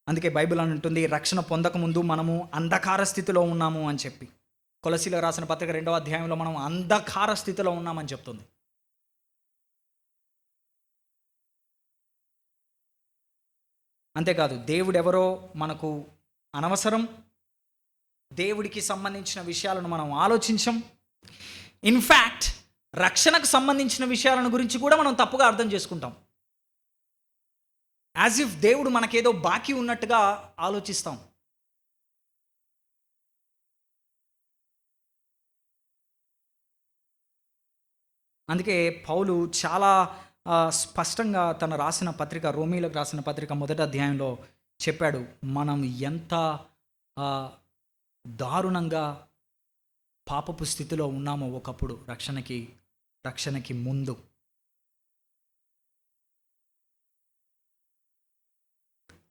అందుకే బైబిల్ అని ఉంటుంది రక్షణ పొందకముందు మనము అంధకార స్థితిలో ఉన్నాము అని చెప్పి. కొలసీలకు రాసిన పత్రిక 2వ అధ్యాయంలో మనం అంధకార స్థితిలో ఉన్నామని చెప్తుంది. అంతేకాదు దేవుడెవరో మనకు అనవసరం, దేవుడికి సంబంధించిన విషయాలను మనం ఆలోచించం. ఇన్ఫ్యాక్ట్ రక్షణకు సంబంధించిన విషయాలను గురించి కూడా మనం తప్పుగా అర్థం చేసుకుంటాం. యాజ్ ఇఫ్ దేవుడు మనకేదో బాకీ ఉన్నట్టుగా ఆలోచిస్తాం. అందుకే పౌలు చాలా స్పష్టంగా తన రాసిన పత్రిక, రోమీలకు రాసిన పత్రిక 1వ అధ్యాయంలో చెప్పాడు, మనం ఎంత దారుణంగా పాపపు స్థితిలో ఉన్నామో ఒకప్పుడు రక్షణకి ముందు.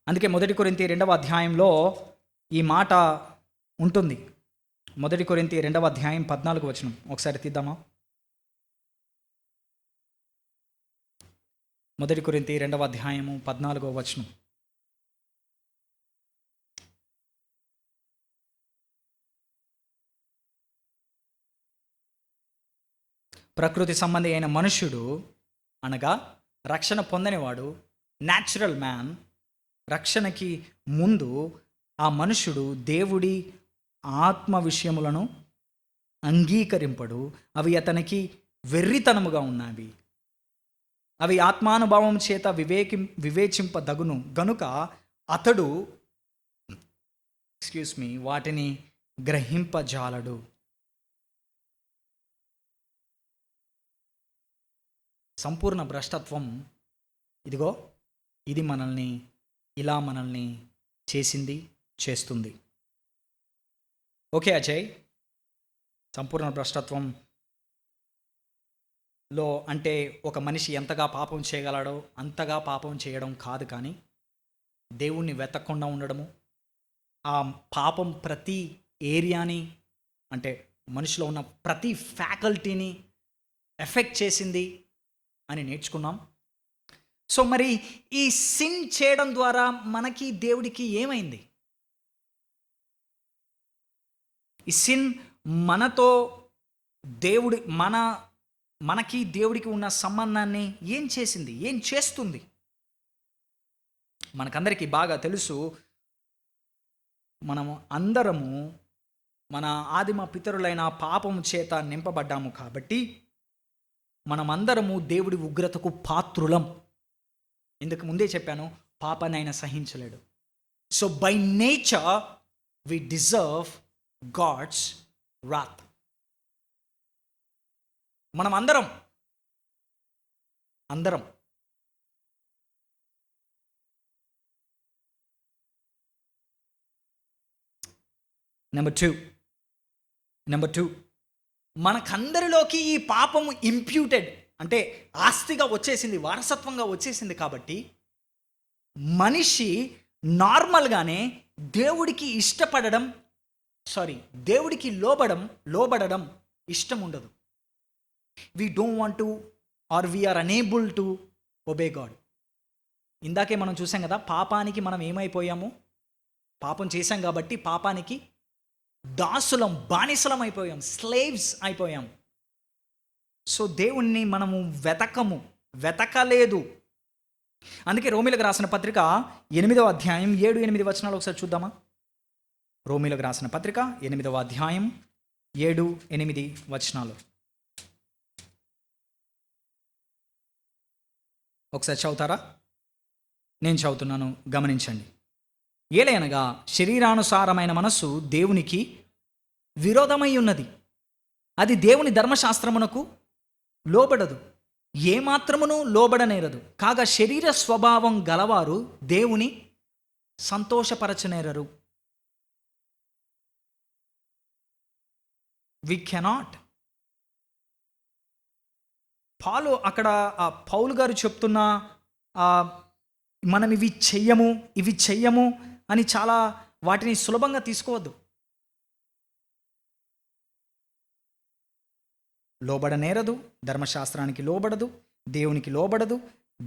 అందుకే 1 కొరింథీ 2వ అధ్యాయంలో ఈ మాట ఉంటుంది. 1 కొరింథీ 2వ అధ్యాయం 14వ వచనం ఒకసారి తీద్దామా? 1 కొరింథీ 2వ అధ్యాయము 14వ వచనం. ప్రకృతి సంబంధి అయిన మనుష్యుడు అనగా రక్షణ పొందనివాడు, న్యాచురల్ మ్యాన్, రక్షణకి ముందు ఆ మనుష్యుడు దేవుడి ఆత్మ విషయములను అంగీకరింపడు. అవి అతనికి వెర్రితనముగా ఉన్నవి. అవి ఆత్మానుభవం చేత వివేచింపదగును గనుక అతడు వాటిని గ్రహింపజాలడు. సంపూర్ణ భ్రష్టత్వం ఇదిగో ఇది మనల్ని చేసింది, చేస్తుంది. ఓకే అజయ్, సంపూర్ణ భ్రష్టత్వంలో అంటే ఒక మనిషి ఎంతగా పాపం చేయగలడో అంతగా పాపం చేయడం కాదు, కానీ దేవుణ్ణి వెతకకుండా ఉండడము, ఆ పాపం ప్రతి ఏరియాని అంటే మనిషిలో ఉన్న ప్రతి ఫ్యాకల్టీని ఎఫెక్ట్ చేసింది అని నేర్చుకున్నాం. సో మరి ఈ సిన్ చేయడం ద్వారా మనకి దేవుడికి ఏమైంది? ఈ సిన్ మనతో మనకి దేవుడికి ఉన్న సంబంధాన్ని ఏం చేసింది, ఏం చేస్తుంది? మనకందరికీ బాగా తెలుసు, మనము అందరము మన ఆదిమ పితరులైన పాపము చేత నింపబడ్డాము కాబట్టి మనమందరము దేవుడి ఉగ్రతకు పాత్రులం. ఇందుకు ముందే చెప్పాను, పాపాన్ని ఆయన సహించలేడు. So by nature we deserve God's wrath. మనం అందరం నెంబర్ టూ మనకందరిలోకి ఈ పాపము ఇంప్యూటెడ్ అంటే ఆస్తిగా వచ్చేసింది, వారసత్వంగా వచ్చేసింది. కాబట్టి మనిషి నార్మల్గానే దేవుడికి దేవుడికి లోబడడం ఇష్టం ఉండదు. We don't want to or we are unable to obey God. ఇందాకే మనం చూసాం కదా, పాపానికి మనం ఏమైపోయాము? పాపం చేశాం కాబట్టి పాపానికి దాసులం, బానిసలం అయిపోయాం, స్లేవ్స్ అయిపోయాం. సో దేవుణ్ణి మనము వెతకలేదు. అందుకే రోమీలకు రాసిన పత్రిక 8వ అధ్యాయం 7-8 వచనాలు ఒకసారి చూద్దామా? రోమీలకు రాసిన పత్రిక 8వ అధ్యాయం 7-8 వచనాలు ఒకసారి చదువుతారా? నేను చదువుతున్నాను, గమనించండి. ఏలయనగా శరీరానుసారమైన మనస్సు దేవునికి విరోధమై ఉన్నది, అది దేవుని ధర్మశాస్త్రమునకు లోబడదు, ఏమాత్రమును లోబడనేరదు. కాగా శరీర స్వభావం గలవారు దేవుని సంతోషపరచనేరరు. We cannot. పౌలు గారు చెప్తున్న మనం ఇవి చెయ్యము అని చాలా వాటిని సులభంగా తీసుకోవద్దు. లోబడనేరదు, ధర్మశాస్త్రానికి లోబడదు, దేవునికి లోబడదు,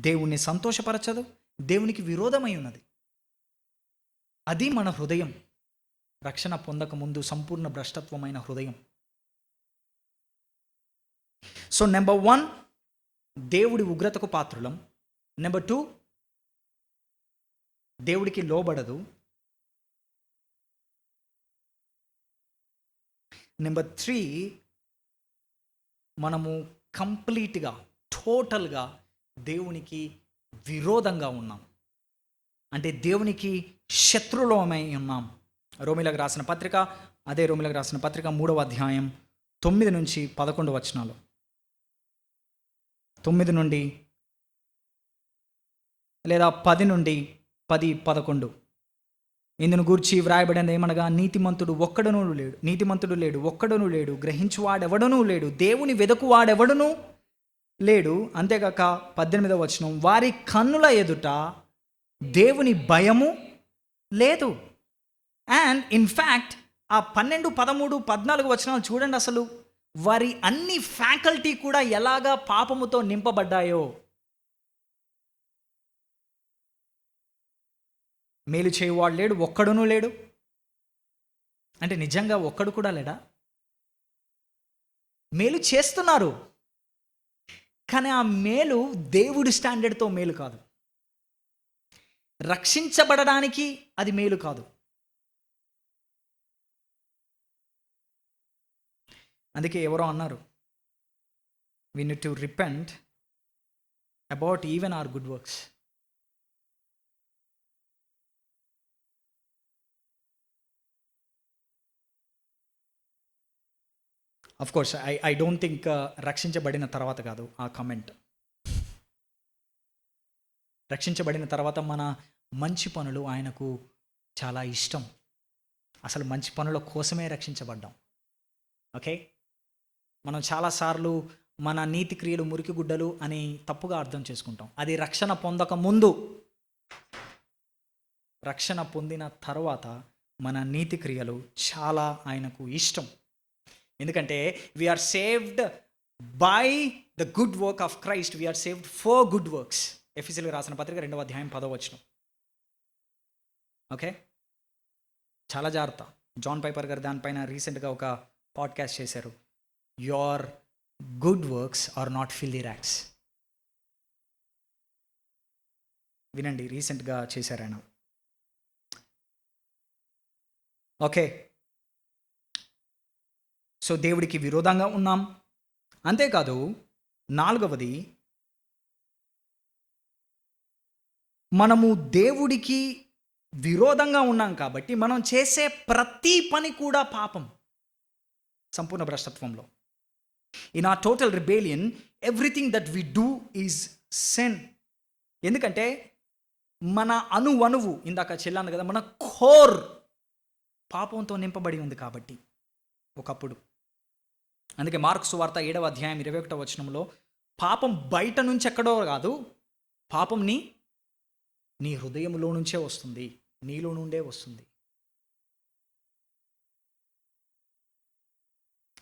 దేవుణ్ణి సంతోషపరచదు, దేవునికి విరోధమై ఉన్నది. అది మన హృదయం. రక్షణ పొందక ముందు సంపూర్ణ భ్రష్టత్వమైన హృదయం. సో నెంబర్ 1, దేవుడి ఉగ్రతకు పాత్రులం. నెంబర్ 2, దేవుడికి లోబడదు. నెంబర్ 3, మనము కంప్లీట్గా టోటల్గా దేవునికి విరోధంగా ఉన్నాం, అంటే దేవునికి శత్రులమై ఉన్నాం. రోమీలకు రాసిన పత్రిక 3వ అధ్యాయం 9 నుంచి 11 వచనాలు. 9 నుండి లేదా 10 నుండి 10-11 ఇందును గూర్చి వ్రాయబడినది ఏమనగా, నీతిమంతుడు లేడు, ఒక్కడునూ లేడు, గ్రహించువాడెవడనూ లేడు, దేవుని వెదకువాడెవడనూ లేడు. అంతేగాక 18వ వచనం, వారి కన్నుల ఎదుట దేవుని భయము లేదు. అండ్ ఇన్ఫ్యాక్ట్ ఆ 12, 13, 14 వచనాలు చూడండి, అసలు వారి అన్ని ఫ్యాకల్టీ కూడా ఎలాగా పాపముతో నింపబడ్డాయో. మేలు చేయువాడు లేడు, ఒక్కడునూ లేడు. అంటే నిజంగా ఒక్కడు కూడా లేడా? మేలు చేస్తున్నారు, కానీ ఆ మేలు దేవుడి స్టాండర్డ్తో మేలు కాదు. రక్షించబడడానికి అది మేలు కాదు. అందుకే ఎవరో అన్నారు, we need to repent about even our good works. Of course I don't think రక్షించబడిన తర్వాత కాదు ఆ కమెంట్. రక్షించబడిన తర్వాత మన మంచి పనులు ఆయనకు చాలా ఇష్టం. అసలు మంచి పనుల కోసమే రక్షించబడ్డాం. ఓకే, మనం చాలాసార్లు మన నీతి క్రియలు మురికి గుడ్డలు అని తప్పుగా అర్థం చేసుకుంటాం. అది రక్షణ పొందక ముందు. రక్షణ పొందిన తర్వాత మన నీతి క్రియలు చాలా ఆయనకు ఇష్టం. ఎందుకంటే we are saved by the good work of Christ, we are saved for good works. ఎఫెసీయులకు రాసిన పత్రిక 2వ అధ్యాయం 10వ వచనం. ఓకే, చాలా జాగ్రత్త. జాన్ పైపర్ గారు దానిపైన రీసెంట్గా ఒక పాడ్కాస్ట్ చేశారు. Your good works are not filthy rags. వినండి, రీసెంట్గా చేశారు ఆయన. ఓకే, సో దేవుడికి విరోధంగా ఉన్నాం. అంతేకాదు, 4వది, మనము దేవుడికి విరోధంగా ఉన్నాం కాబట్టి మనం చేసే ప్రతి పని కూడా పాపం, సంపూర్ణ భ్రష్టత్వంలో. In or total rebellion everything that we do is sin. ఎందుకంటే మన అణువు, ఇందాక చెల్లాను కదా, మన కోర్ పాపంతో నింపబడి ఉంది కాబట్టి ఒకప్పుడు. అందుకే మార్కు సువార్త 7వ అధ్యాయం 21వ వచనంలో, పాపం బయట నుంచి ఎక్కడో కాదు, పాపం నీ హృదయంలో నుంచే వస్తుంది, నీలో నుండే వస్తుంది.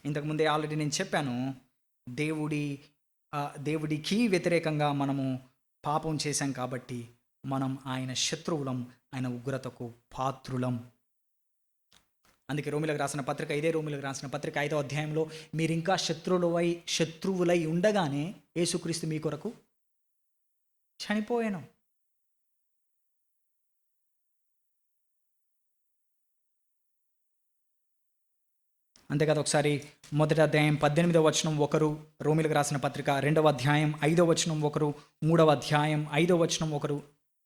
ఇంతకుముందే ఆల్రెడీ నేను చెప్పాను, దేవుడికి వ్యతిరేకంగా మనము పాపం చేశాం కాబట్టి మనం ఆయన శత్రువులం, ఆయన ఉగ్రతకు పాత్రులం. అందుకే రోమీలకు రాసిన పత్రిక 5వ అధ్యాయంలో, మీరు ఇంకా శత్రువులై ఉండగానే యేసుక్రీస్తు మీ కొరకు చనిపోయాను. అంతేకాదు, ఒకసారి 1వ అధ్యాయం 18వ వచనం ఒకరు, రోమీలకు రాసిన పత్రిక 2వ అధ్యాయం 5వ వచనం ఒకరు, 3వ అధ్యాయం 5వ వచనం ఒకరు.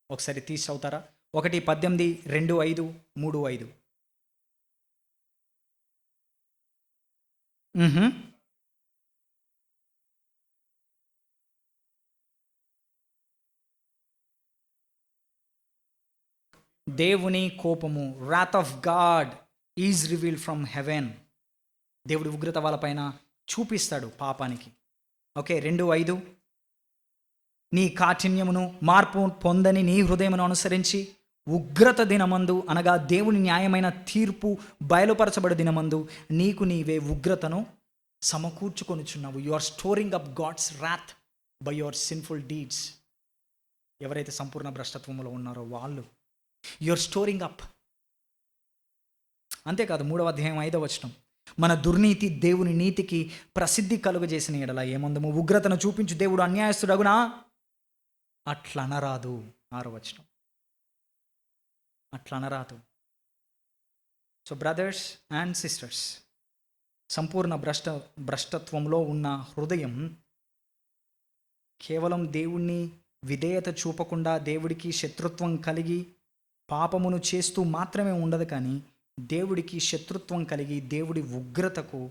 ఒకసారి తీసి చదువుతారా? 1:18, 2:5, 3:5. దేవుని కోపము, wrath of God is revealed from heaven. దేవుడి ఉగ్రత వాళ్ళపైన చూపిస్తాడు పాపానికి. ఓకే, 2:5, నీ కాఠిన్యమును మార్పు పొందని నీ హృదయమును అనుసరించి ఉగ్రత దినమందు, అనగా దేవుని న్యాయమైన తీర్పు బయలుపరచబడి దినమందు నీకు నీవే ఉగ్రతను సమకూర్చుకొనుచున్నావు. You are storing up God's wrath by your sinful deeds. ఎవరైతే సంపూర్ణ భ్రష్టత్వంలో ఉన్నారో వాళ్ళు, యు ఆర్ స్టోరింగ్ అప్. అంతేకాదు, 3వ అధ్యాయం 5వ వచనం, మన దుర్నీతి దేవుని నీతికి ప్రసిద్ధి కలుగజేసిన ఎడల ఏమందము? ఉగ్రతను చూపించు దేవుడు అన్యాయస్తుడగునా? అట్లనరాదు. 6వ వచనం, అట్లనరాదు. సో బ్రదర్స్ అండ్ సిస్టర్స్, సంపూర్ణ భ్రష్టత్వంలో ఉన్న హృదయం కేవలం దేవుణ్ణి విధేయత చూపకుండా దేవుడికి శత్రుత్వం కలిగి పాపమును చేస్తూ మాత్రమే ఉండదు, కానీ దేవుడికి శత్రుత్వం కలిగి దేవుడి ఉగ్రతకు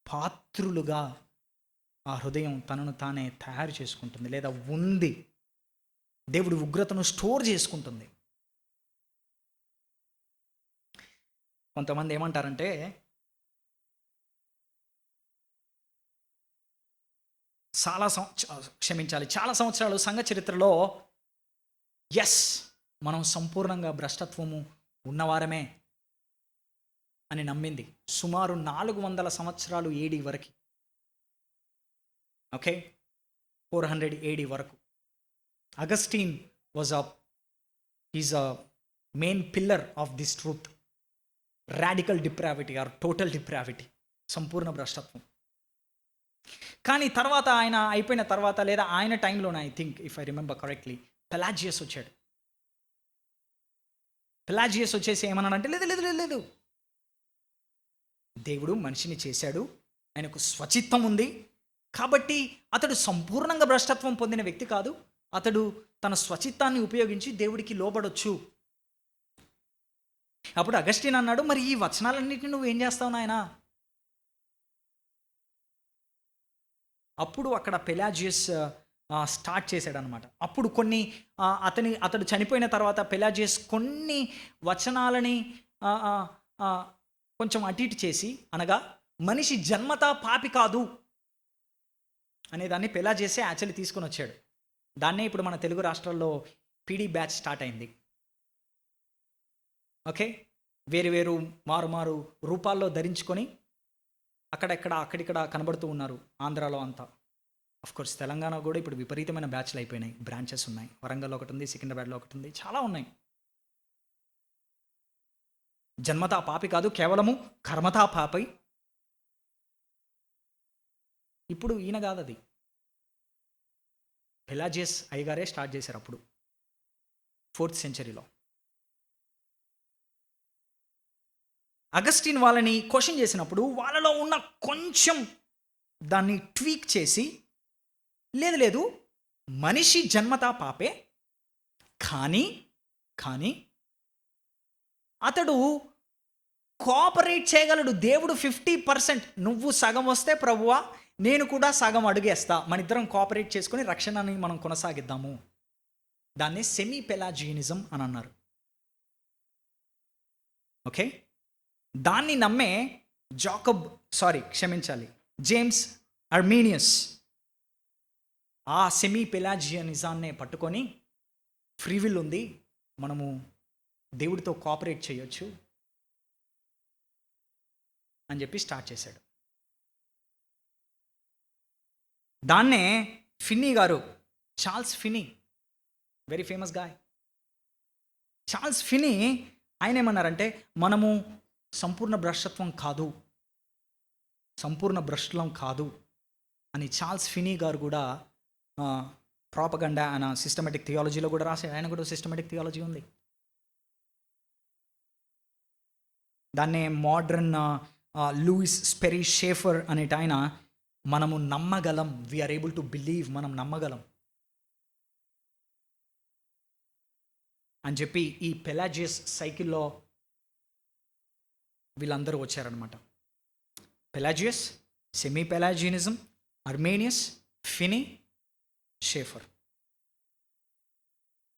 పాత్రులుగా ఆ హృదయం తనను తానే తయారు చేసుకుంటుంది, లేదా ఉంది. దేవుడి ఉగ్రతను స్టోర్ చేసుకుంటుంది. కొంతమంది ఏమంటారంటే, చాలా సంవత్సరాలు సంఘ చరిత్రలో ఎస్ మనం సంపూర్ణంగా భ్రష్టత్వము ఉన్నవారమే అని నమ్మింది. సుమారు 400 సంవత్సరాలు ఏడి వరకు, ఓకే, 400 ఏడి వరకు. Augustine is a main pillar of this truth, radical depravity or total depravity, సంపూర్ణ భ్రష్టత్వం. కానీ తర్వాత ఆయన అయిపోయిన తర్వాత, లేదా ఆయన టైంలోనే, I think if I remember correctly, Pelagius వచ్చాడు. పెలాజియస్ వచ్చేసి ఏమన్నాడంటే, లేదు లేదు లేదు లేదు, దేవుడు మనిషిని చేశాడు, ఆయనకు స్వచిత్తం ఉంది, కాబట్టి అతడు సంపూర్ణంగా భ్రష్టత్వం పొందిన వ్యక్తి కాదు, అతడు తన స్వచిత్తాన్ని ఉపయోగించి దేవుడికి లోబడొచ్చు. అప్పుడు అగస్టిన్ అన్నాడు, మరి ఈ వచనాలన్నింటినీ నువ్వు ఏం చేస్తావు నాయనా? అప్పుడు అక్కడ పెలాజియస్ స్టార్ట్ చేశాడనమాట. అప్పుడు కొన్ని అతడు చనిపోయిన తర్వాత పెలాజియస్ కొన్ని వచనాలని కొంచెం అటు ఇటు చేసి, అనగా మనిషి జన్మతా పాపి కాదు అనేదాన్ని పెలాజియసే యాక్చువల్లీ తీసుకొని వచ్చాడు. దాన్నే ఇప్పుడు మన తెలుగు రాష్ట్రాల్లో పీడీ బ్యాచ్ స్టార్ట్ అయింది. ఓకే, వేరు మారు రూపాల్లో ధరించుకొని అక్కడిక్కడ కనబడుతూ ఉన్నారు ఆంధ్రాలో అంతా. కోర్స్ తెలంగాణ కూడా ఇప్పుడు విపరీతమైన బ్యాచ్లు అయిపోయినాయి, బ్రాంచెస్ ఉన్నాయి. వరంగల్లో ఒకటి ఉంది, సికింద్రాబాద్లో ఒకటి ఉంది, చాలా ఉన్నాయి. జన్మతా పాపి కాదు, కేవలము కర్మతా పాపి. ఇప్పుడు ఈయన కాదు, అది పెలాజియస్ అయ్యగారే స్టార్ట్ చేశారు అప్పుడు 4th సెంచరీలో. అగస్టిన్ వాళ్ళని క్వశ్చన్ చేసినప్పుడు వాళ్ళలో ఉన్న కొంచెం దాన్ని ట్వీక్ చేసి, లేదు మనిషి జన్మతా పాపే, కానీ అతడు కోఆపరేట్ చేయగలడు. దేవుడు 50%, నువ్వు సగం వస్తే ప్రభువా నేను కూడా సగం అడుగేస్తా, మన ఇద్దరం కోఆపరేట్ చేసుకుని రక్షణని మనం కొనసాగిద్దాము. దాన్ని సెమీ పెలాజియనిజం అని అన్నారు. ఓకే, దాన్ని నమ్మే జేమ్స్ అర్మీనియస్ ఆ సెమీ పెలాజియనిజాన్నే పట్టుకొని ఫ్రీవిల్ ఉంది, మనము దేవుడితో కోఆపరేట్ చేయొచ్చు అని చెప్పి స్టార్ట్ చేశాడు. దాన్నే ఫిన్నీ గారు, Charles Finny, very famous guy, Charles Finny, ఆయన ఏమన్నారంటే, మనము సంపూర్ణ భ్రష్టత్వం కాదు అని చార్ల్స్ ఫినీ గారు కూడా ప్రాపగండా ఆయన సిస్టమేటిక్ థియాలజీలో కూడా రాశాడు. ఆయన కూడా సిస్టమేటిక్ థియాలజీ ఉంది. దాన్నే మోడ్రన్ లూయిస్ స్పెరీ షేఫర్ అనేట ఆయన, మనము నమ్మగలం, వీఆర్ ఏబుల్ టు బిలీవ్, మనం నమ్మగలం అని చెప్పి ఈ పెలాజియస్ సైకిల్లో వీళ్ళందరూ వచ్చారనమాట. పెలాజియస్, సెమీ పెలాజియనిజం, అర్మేనియస్, ఫినీ, షేఫర్.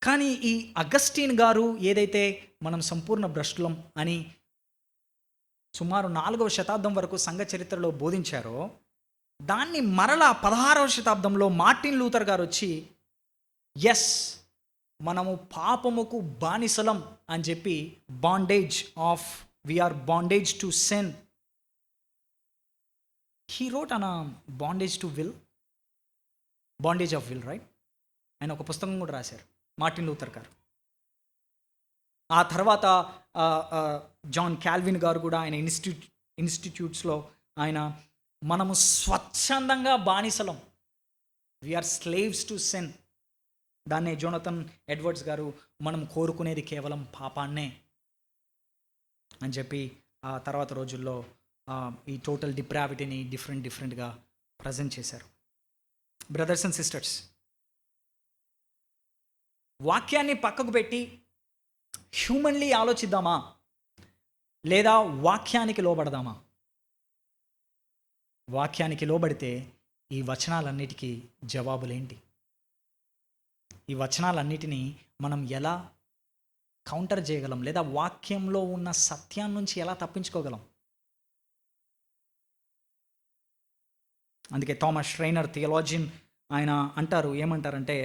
కానీ ఈ అగస్టిన్ గారు ఏదైతే మనం సంపూర్ణ భ్రష్టులం అని సుమారు 4వ శతాబ్దం వరకు సంఘ చరిత్రలో బోధించారో, దాన్ని మరలా 16వ శతాబ్దంలో మార్టిన్ లూథర్ గారు వచ్చి, ఎస్ మనము పాపముకు బానిసలం అని చెప్పి, we are bondage to sin. He wrote on bondage of will, right? ఆయన ఒక పుస్తకం కూడా రాశారు, మార్టిన్ లూథర్ గారు. ఆ తర్వాత జాన్ కాల్విన్ గారు కూడా ఆయన ఇన్స్టిట్యూట్స్లో ఆయన మనము స్వచ్ఛందంగా బానిసలం, వీఆర్ స్లేవ్స్ టు సిన్. దాన్నే జోనథన్ ఎడ్వర్డ్స్ గారు మనం కోరుకునేది కేవలం పాపాన్నే అని చెప్పి ఆ తర్వాత రోజుల్లో ఈ టోటల్ డిప్రావిటీని డిఫరెంట్గా ప్రజెంట్ చేశారు. బ్రదర్స్ అండ్ సిస్టర్స్, వాక్యాన్ని పక్కకు పెట్టి హ్యూమన్లీ ఆలోచిద్దామా లేదా వాక్యానికి లోబడదామా? వాక్యానికి లోబడితే ఈ వచనాలన్నిటికీ జవాబులేంటి? ఈ వచనాలన్నిటినీ మనం ఎలా కౌంటర్ చేయగలం లేదా వాక్యంలో ఉన్న సత్యాన్ని నుంచి ఎలా తప్పించుకోగలం? అందుకే థామస్ ష్రైనర్ థియాలజియన్ ఆయన అంటారు, ఏమంటారంటే,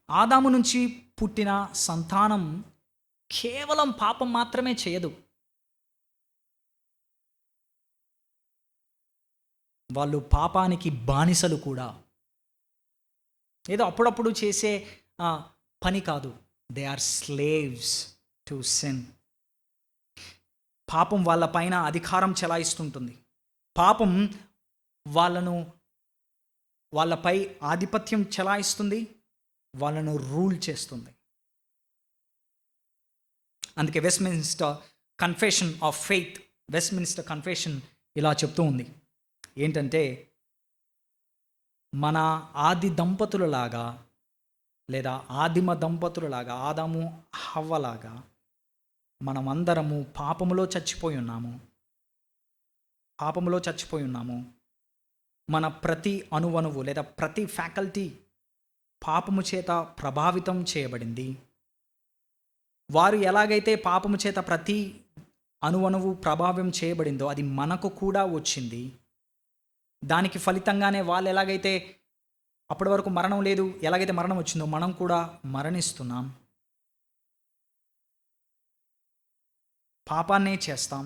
ఆదాము నుంచి పుట్టిన సంతానం కేవలం పాపం మాత్రమే చేయదు, వాళ్ళు పాపానికి బానిసలు కూడా. ఏదో అప్పుడప్పుడు చేసే పని కాదు, they are slaves to sin. పాపం వాళ్ళపైన అధికారం చెలాయిస్తుంటుంది. పాపం వాళ్ళపై ఆధిపత్యం చెలాయిస్తుంది, వాళ్ళను రూల్ చేస్తుంది. అందుకే వెస్ట్మిన్స్టర్ కన్ఫెషన్ ఇలా చెప్తూ ఉంది, ఏంటంటే, మన ఆది దంపతులలాగా లేదా ఆదిమ దంపతులలాగా, ఆదాము హవ్వలాగా మనమందరము పాపములో చచ్చిపోయి ఉన్నాము. మన ప్రతి అణువణువు లేదా ప్రతి ఫ్యాకల్టీ పాపము చేత ప్రభావితం చేయబడింది. వారు ఎలాగైతే పాపము చేత ప్రతి అణువణువు ప్రభావితం చేయబడిందో అది మనకు కూడా వచ్చింది. దానికి ఫలితంగానే వాళ్ళు ఎలాగైతే అప్పటి వరకు మరణం లేదు, ఎలాగైతే మరణం వచ్చిందో మనం కూడా మరణిస్తున్నాం, పాపాన్నే చేస్తాం,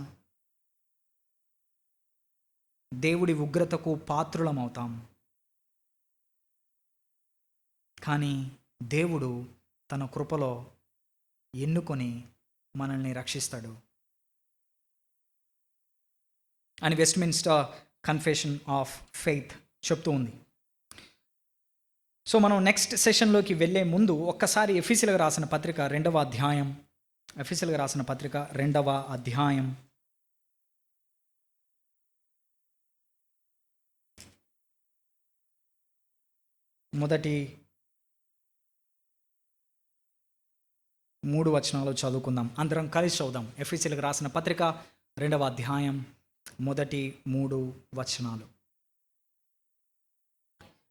దేవుడి ఉగ్రతకు పాత్రులమవుతాం. కానీ దేవుడు తన కృపలో ఎన్నుకొని మనల్ని రక్షిస్తాడు అని వెస్ట్మిన్స్టర్ కన్ఫెషన్ ఆఫ్ ఫెయిత్ చెప్తూ ఉంది. సో మనం నెక్స్ట్ సెషన్లోకి వెళ్ళే ముందు ఒక్కసారి ఎఫెసీయులకు రాసిన పత్రిక 2వ అధ్యాయం మొదటి 3 వచనాలు చదువుకుందాం. అందరం కలిసి చదువుదాం. ఎఫెసీయులకు రాసిన పత్రిక 2వ అధ్యాయం మొదటి 3 వచనాలు.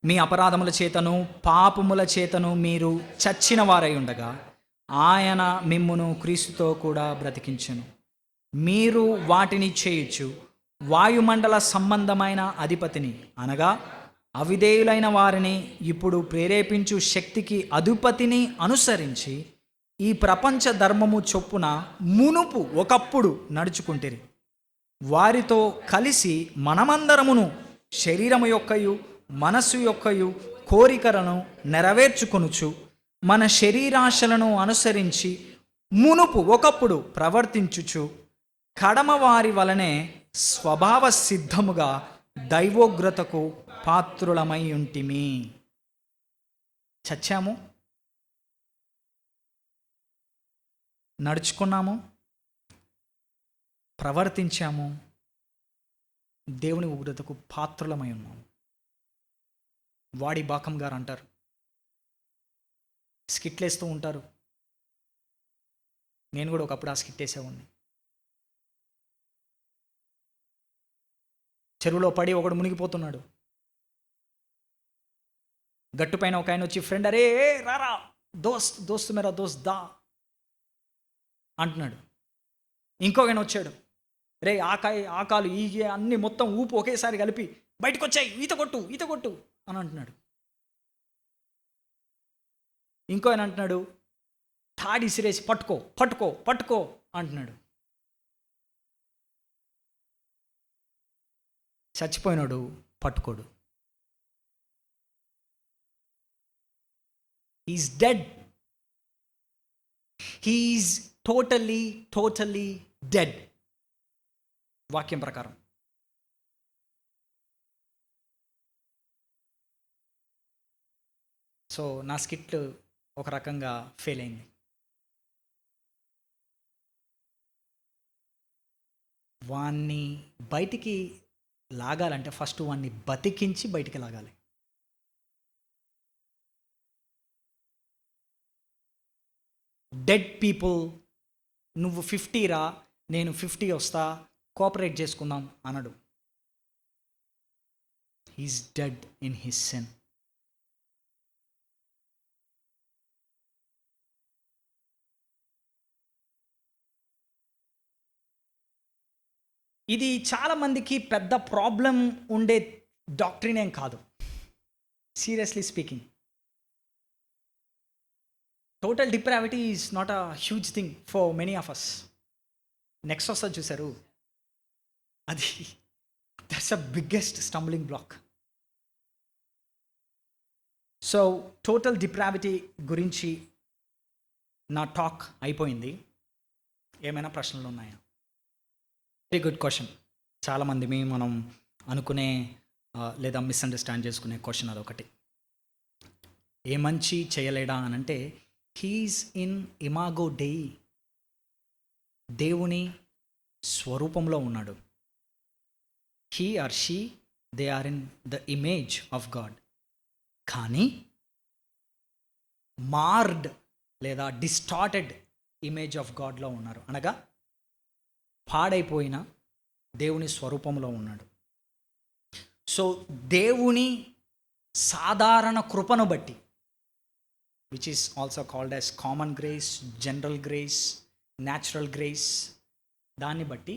మీ అపరాధముల చేతను పాపముల చేతను మీరు చచ్చిన వారై ఉండగా ఆయన మిమ్మును క్రీస్తుతో కూడా బ్రతికించెను. మీరు వాటిని చేయుచు వాయుమండల సంబంధమైన అధిపతిని అనగా అవిధేయులైన వారిని ఇప్పుడు ప్రేరేపించు శక్తికి అధిపతిని అనుసరించి ఈ ప్రపంచ ధర్మము చొప్పున మునుపు ఒకప్పుడు నడుచుకుంటిరి. వారితో కలిసి మనమందరమును శరీరము యొక్కయు మనస్సు యొక్కయు కోరికలను నెరవేర్చుకొనుచు మన శరీరాశలను అనుసరించి మునుపు ఒకప్పుడు ప్రవర్తించుచు కడమవారి వలనే స్వభావ సిద్ధముగా దైవోగ్రతకు పాత్రులమై ఉంటిమి. చచ్చాము, నడుచుకున్నాము, ప్రవర్తించాము, దేవుని ఉగ్రతకు పాత్రులమై ఉన్నాము. వాడి బాకం గారు అంటారు, స్కిట్లేస్తూ ఉంటారు. నేను కూడా ఒకప్పుడు ఆ స్కిట్ వేసేవాడిని. చెరువులో పడి ఒకడు మునిగిపోతున్నాడు. గట్టుపైన ఒక ఆయన వచ్చి, ఫ్రెండ్ అరే రారా దోస్త్ మేరా దోస్త్ దా అంటున్నాడు. ఇంకొక ఆయన వచ్చాడు, రే ఆకాలు ఈ అన్ని మొత్తం ఊపు ఒకేసారి కలిపి బయటకు వచ్చాయి, ఈత కొట్టు అని అంటున్నాడు. ఇంకో ఆయన అంటున్నాడు, తాడి సిరేసి పట్టుకో అంటున్నాడు. చచ్చిపోయినాడు పట్టుకోడు. He's dead. He's totally dead, వాక్యం ప్రకారం. సో నా స్కిట్ ఒక రకంగా ఫెయిల్ అయింది. వాణ్ణి బయటికి లాగాలంటే ఫస్ట్ వాణ్ణి బతికించి బయటికి లాగాలి. డెడ్ పీపుల్, నువ్వు 50 రా, నేను 50 వస్తా, కోఆపరేట్ చేసుకుందాం అనడు. He's dead in his sin. ఇది చాలామందికి పెద్ద ప్రాబ్లం ఉండే డాక్ట్రిన్ ఏం కాదు, seriously speaking. Total depravity is not a huge thing for many of us. Next వస్తుంది చూసారు, అది that's a biggest stumbling block. So total depravity గురించి నా టాక్ అయిపోయింది. ఏమైనా ప్రశ్నలు ఉన్నాయా? Very good question. చాలామంది మనం అనుకునే లేదా మిస్అండర్స్టాండ్ చేసుకునే క్వశ్చన్ అదొకటి. ఏ మంచి చేయలేడా అని అంటే, హీఈస్ ఇన్ ఇమాగో డెయి, దేవుని స్వరూపంలో ఉన్నాడు. He or she, they are in the image of God. కానీ మార్డ్ లేదా డిస్టార్టెడ్ ఇమేజ్ ఆఫ్ గాడ్లో ఉన్నారు, అనగా పాడైపోయిన దేవుని స్వరూపంలో ఉన్నాడు. సో దేవుని సాధారణ కృపను బట్టి, which is also called as common grace, general grace, natural grace, దాన్ని బట్టి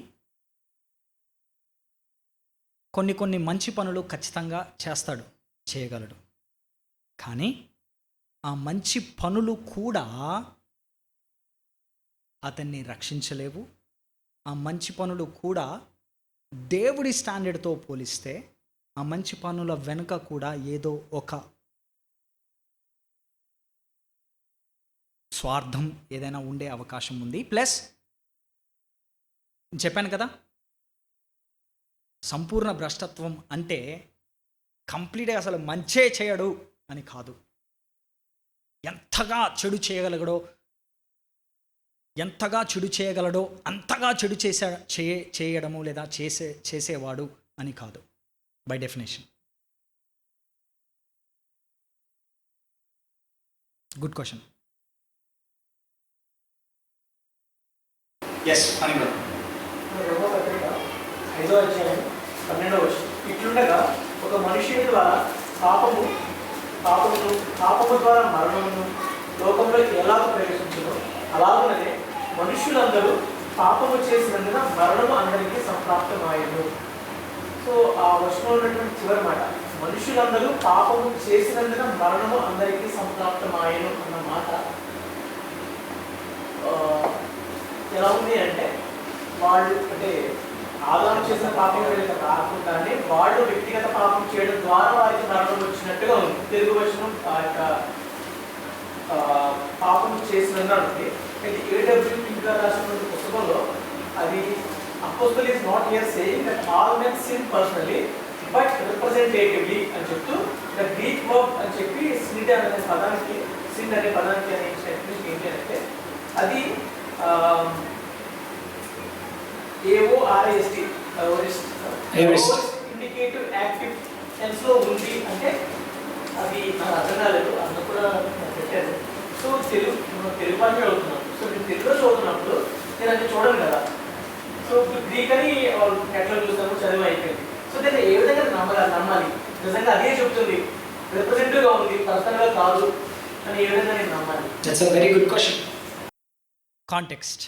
కొన్ని మంచి పనులు ఖచ్చితంగా చేస్తాడు, చేయగలడు. కానీ ఆ మంచి పనులు కూడా అతన్ని రక్షించలేవు. ఆ మంచి పనులు కూడా దేవుడి స్టాండర్డ్తో పోలిస్తే ఆ మంచి పనుల వెనుక కూడా ఏదో ఒక స్వార్థం ఏదైనా ఉండే అవకాశం ఉంది. ప్లస్ చెప్పాను కదా, సంపూర్ణ భ్రష్టత్వం అంటే కంప్లీట్గా అసలు మంచే చేయడు అని కాదు. ఎంతగా చెడు చేయగలడో అంతగా చెడు చేయడము లేదా చేసేవాడు అని కాదు బై డెఫినేషన్. Good question. ఎస్ అని పత్రిక 5వ అధ్యాయం 12వ వచనం. ఇట్లుండగా ఒక మనుషుని ద్వారా పాపము ద్వారా మరణమును లోకంలో ఎలాగ ప్రవేశించునో అలాగనే మనుషులందరూ పాపము చేసినందున మరణము అందరికీ సంప్రాప్తమాయను. సో ఆ వచనంలో ఉన్నటువంటి చివరి మాట, మనుషులందరూ పాపము చేసినందున మరణము అందరికీ సంప్రాప్తమాయను అన్న మాట ఎలా ఉంది అంటే, వాళ్ళు అంటే ఆదాము చేసిన పాపం కాకుండానే వాళ్ళు వ్యక్తిగత పాపం చేయడం ద్వారా వారికి మరణం వచ్చినట్టుగా ఉంది. తెలుగు వచనం ఆ యొక్క పాపం చేసినందున ఉంది. అయితే A.W. Pink గారు రాసినటువంటి పుస్తకంలో అది apostle is not here saying that all men sin personally but representatively అని చెప్తూ ద గ్రీక్ వర్బ్ అని చెప్పి సిన్ అనే పదానికి అనే డెఫినిషన్ ఏంటి అంటే, అది AORIST ఇండికేటివ్ యాక్టివ్ టెన్స్లో ఉంది అంటే అది నాకు అర్థం కాలేదు, అందులో కూడా పెట్టారు. సో తెలుగు భాష చదువుతున్నాను. సో నేను తెలుగులో చదువుతున్నప్పుడు నేను అది చూడను కదా. సో గ్రీక్ అని ఎట్లా చూస్తాను, చదివి అయిపోయింది. సో దాన్ని ఏ విధంగా నమ్మాలి? నిజంగా అదే చెప్తుంది, రిప్రజెంటివ్గా ఉంది, పర్సనల్గా కాదు అని ఏ విధంగా నేను నమ్మాలి? That's a very good question. Context.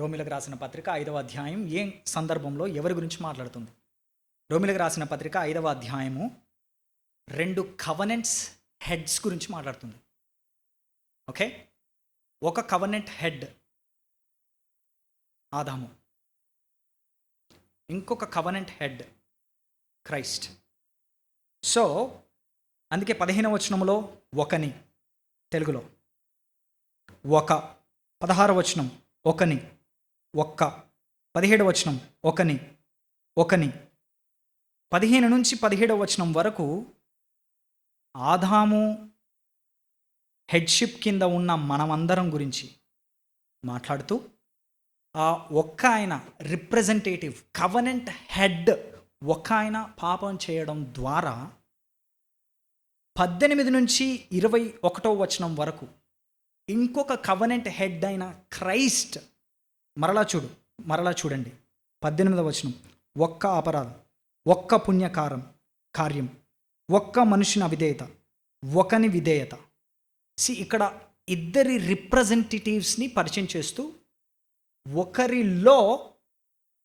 రోమిలకు రాసిన పత్రిక 5వ అధ్యాయం ఏ సందర్భంలో ఎవరి గురించి మాట్లాడుతుంది? రోమిలకు రాసిన పత్రిక 5వ అధ్యాయము 2 కవనెంట్స్ హెడ్స్ గురించి మాట్లాడుతుంది. ఓకే, ఒక కవనెంట్ హెడ్ ఆదాము, ఇంకొక కవనెంట్ హెడ్ క్రైస్ట్. సో అందుకే 15వ వచనంలో ఒకని, తెలుగులో ఒక, 16వ వచనం ఒకని, ఒక్క, 17వ వచనం ఒకని 15 నుంచి 17వ వచనం వరకు ఆదాము హెడ్షిప్ కింద ఉన్న మనమందరం గురించి మాట్లాడుతూ ఆ ఒక్క ఆయన రిప్రజెంటేటివ్ కవనెంట్ హెడ్ ఒక్క ఆయన పాపం చేయడం ద్వారా 18 నుంచి 21వ వచనం వరకు ఇంకొక కవనెంట్ హెడ్ అయిన క్రైస్ట్ మరలా చూడండి 18వ వచనం ఒక్క అపరాధం, ఒక్క కార్యం, ఒక్క మనుషుని అవిధేయత, ఒకని విధేయత. ఇక్కడ ఇద్దరి రిప్రజెంటేటివ్స్ని పరిచయం చేస్తూ ఒకరిలో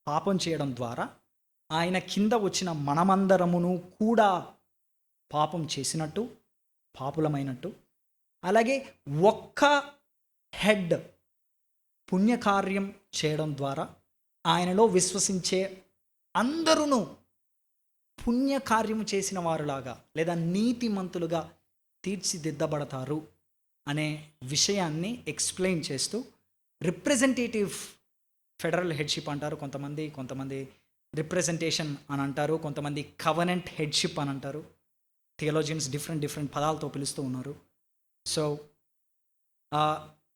పాపం చేయడం ద్వారా ఆయన కింద వచ్చిన మనమందరమును కూడా పాపం చేసినట్టు, పాపులమైనట్టు, అలాగే ఒక్క హెడ్ పుణ్యకార్యం చేయడం ద్వారా ఆయనలో విశ్వసించే అందరూ పుణ్యకార్యము చేసిన వారులాగా లేదా నీతిమంతులుగా తీర్చిదిద్దబడతారు అనే విషయాన్ని ఎక్స్ప్లెయిన్ చేస్తూ రిప్రజెంటేటివ్ ఫెడరల్ హెడ్షిప్ అంటారు కొంతమంది రిప్రజెంటేషన్ అని అంటారు, కొంతమంది కవనెంట్ హెడ్షిప్ అని అంటారు. థియోలాజియన్స్ డిఫరెంట్ పదాలతో పిలుస్తూ ఉన్నారు. సో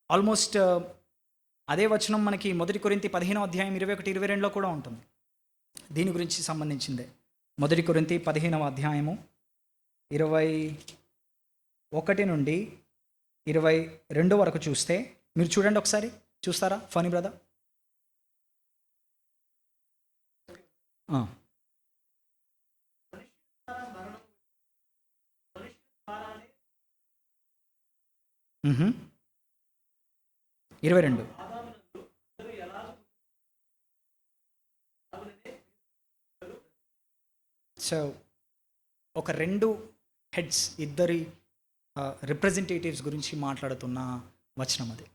ఆల్మోస్ట్ అదే వచనం మనకి 1 కొరింథీ 15వ అధ్యాయం 21-22లో కూడా ఉంటుంది. దీని గురించి సంబంధించిందే. 1 కొరింథీ 15వ అధ్యాయము 21 నుండి 22 వరకు చూస్తే మీరు చూడండి ఒకసారి. చూస్తారా ఫనీ బ్రదర్? మ్మ్. 22. సో ఒక 2 హెడ్స్, ఇద్దరి రిప్రజెంటేటివ్స్ గురించి మాట్లాడుతున్న వచనం అది.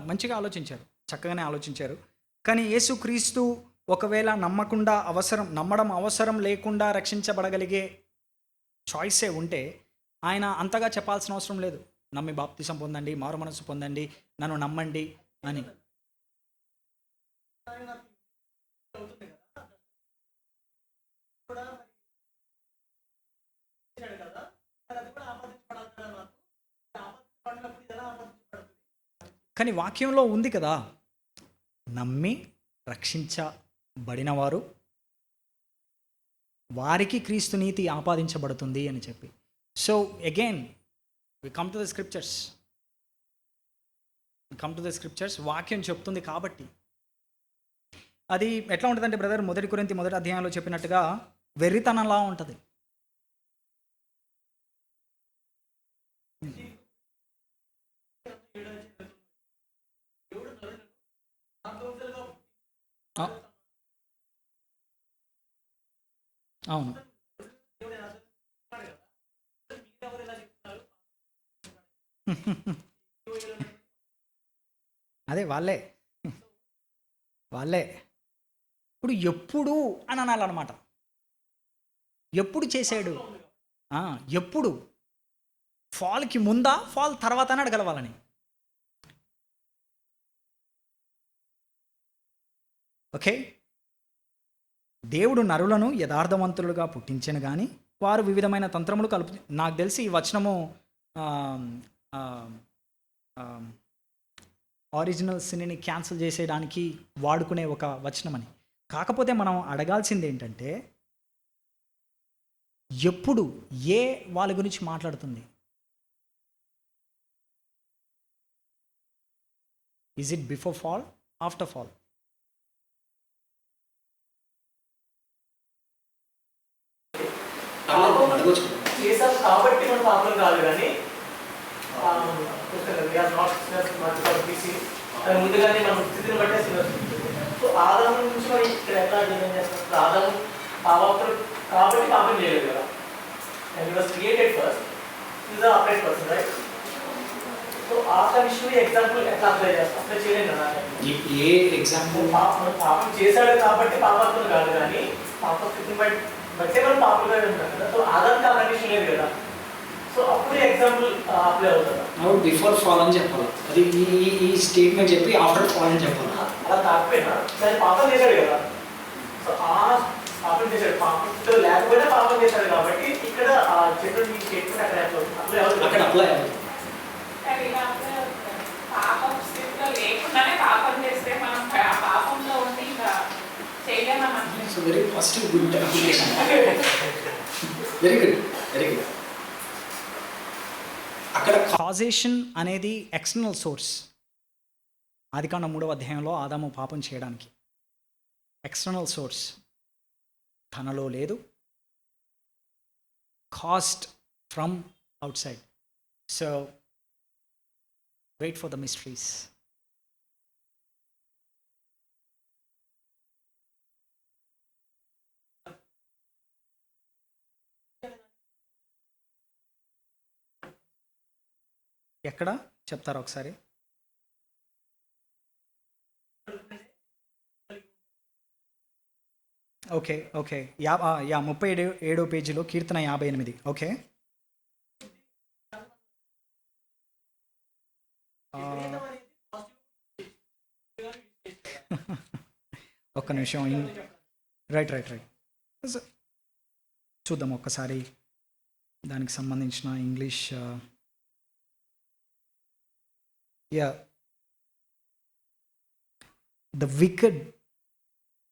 మంచిగా ఆలోచించారు, చక్కగానే ఆలోచించారు. కానీ యేసుక్రీస్తు ఒకవేళ నమ్మడం అవసరం లేకుండా రక్షించబడగలిగే చాయిసే ఉంటే ఆయన అంతగా చెప్పాల్సిన అవసరం లేదు. నమ్మి బాప్తిసం పొందండి, మారు మనసు పొందండి, నన్ను నమ్మండి అని. కానీ వాక్యంలో ఉంది కదా, నమ్మి రక్షించబడినవారు వారికి క్రీస్తు నీతి ఆపాదించబడుతుంది అని చెప్పి. So again we come to the scriptures. వాక్యం చెప్తుంది కాబట్టి. అది ఎట్లా ఉంటుందంటే బ్రదర్, 1 కొరింథీ 1వ అధ్యాయంలో చెప్పినట్టుగా వెర్రితనంలా ఉంటుంది. అవును, అదే వాళ్ళే ఇప్పుడు ఎప్పుడు అని అనాలన్నమాట. ఎప్పుడు చేశాడు, ఎప్పుడు ఫాల్కి ముందా ఫాల్ తర్వాత అని అడగలవాలని. ఓకే, దేవుడు నరులను యథార్థవంతులుగా పుట్టించను కానీ వారు వివిధమైన తంత్రములు నాకు తెలిసి ఈ వచనము ఒరిజినల్ సిన్ని క్యాన్సిల్ చేసేయడానికి వాడుకునే ఒక వచనం అని. కాకపోతే మనం అడగాల్సింది ఏంటంటే, ఎప్పుడు వాళ్ళ గురించి మాట్లాడుతుంది? Is it before fall, after fall? చేసాం కాబట్టి మనం పాపం కాదు కానీ అది ముందుగానే మనం స్థితిని బట్టే సో ఆదాము నుంచి మనం ఇక్కడ ఎట్లా డిజైన్ చేస్తాం ఆదాము పాపం కాబట్టి పాపం చేయలేదు కదా and was created first is the upright person right so ఆ కండిషన్ ఎగ్జాంపుల్ ఎట్లా అప్లై చేస్తాం అప్లై చేయలేం కదా ఏ ఎగ్జాంపుల్ పాపం చేశాడు కాబట్టి పాపాత్ములు కాదు కానీ పాప స్థితిని బట్టే మనం పాపలుగా ఉంటాం కదా సో ఆదానికి ఆ కండిషన్ లేదు కదా సో అప్పుడు ఎగ్జాంపుల్ అప్లై అవుతుందా బిఫోర్ ఫాల్ అని చెప్పాలి అది ఈ స్టేట్మెంట్ చెప్పి ఆఫ్టర్ ఫాల్ అని చెప్పాలి అలా కాకపోయినా దాన్ని పాపం చేశాడు కదా సో ఆ పాపం చేశాడు పాపం లేకపోయినా పాపం చేశాడు కాబట్టి ఇక్కడ ఆ చెట్టు స్టేట్మెంట్ అక్కడ అప్లై అవుతుంది అక్కడ అప్లై అవ్వాలి. పాపం స్థితిలో లేకుండానే పాపం చేస్తే మనం పాపంలో ఉండి ఇంకా చేయలేమని so very positive good application very good very good. అక్కడ కాజేషన్ అనేది ఎక్స్టర్నల్ సోర్స్. ఆదికాండం 3వ అధ్యాయంలో ఆదాము పాపం చేయడానికి ఎక్స్టర్నల్ సోర్స్ తనలో లేదు, cast from outside. So wait for the mysteries. ఎక్కడ చెప్తారా ఒకసారి? ఓకే ఓకే 37వ పేజీలో కీర్తన 58. ఓకే ఒక్క నిమిషం. రైట్ రైట్ రైట్ చూద్దాం ఒక్కసారి దానికి సంబంధించిన English. The wicked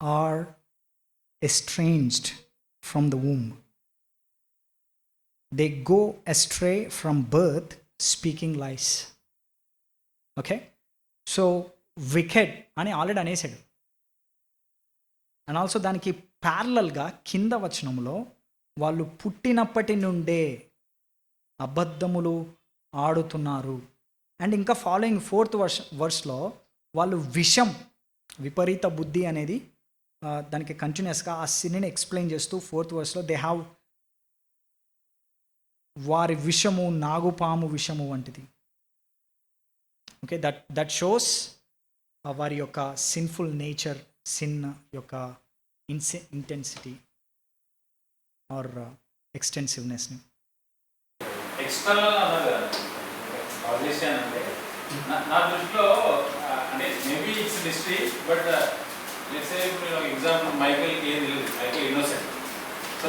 are estranged from the womb. They go astray from birth, speaking lies. Okay? So, wicked అని ఆల్రెడీ అనేసాడు. అండ్ ఆల్సో దానికి ప్యారలల్గా కింద వచనంలో వాళ్ళు పుట్టినప్పటి నుండే అబద్ధములు ఆడుతున్నారు. అండ్ ఇంకా ఫాలోయింగ్ 4th వర్స్లో వాళ్ళు విషం, విపరీత బుద్ధి అనేది దానికి కంటిన్యూస్గా ఆ సిన్ని ఎక్స్ప్లెయిన్ చేస్తూ 4th వర్స్లో దే హ్యావ్ వారి విషము నాగుపాము విషము వంటిది. ఓకే, దట్ షోస్ వారి యొక్క సిన్ఫుల్ నేచర్, సిన్ యొక్క ఇంటెన్సిటీ ఆర్ ఎక్స్టెన్సివ్నెస్ని. ఎక్స్టర్నల్ అన్నది కాజేషన్ అంటే నా దృష్టిలో అంటే maybe it's mystery but let's say example మైకేల్కి ఏం తెలియదు, మైకేల్ ఇన్నోసెంట్. సో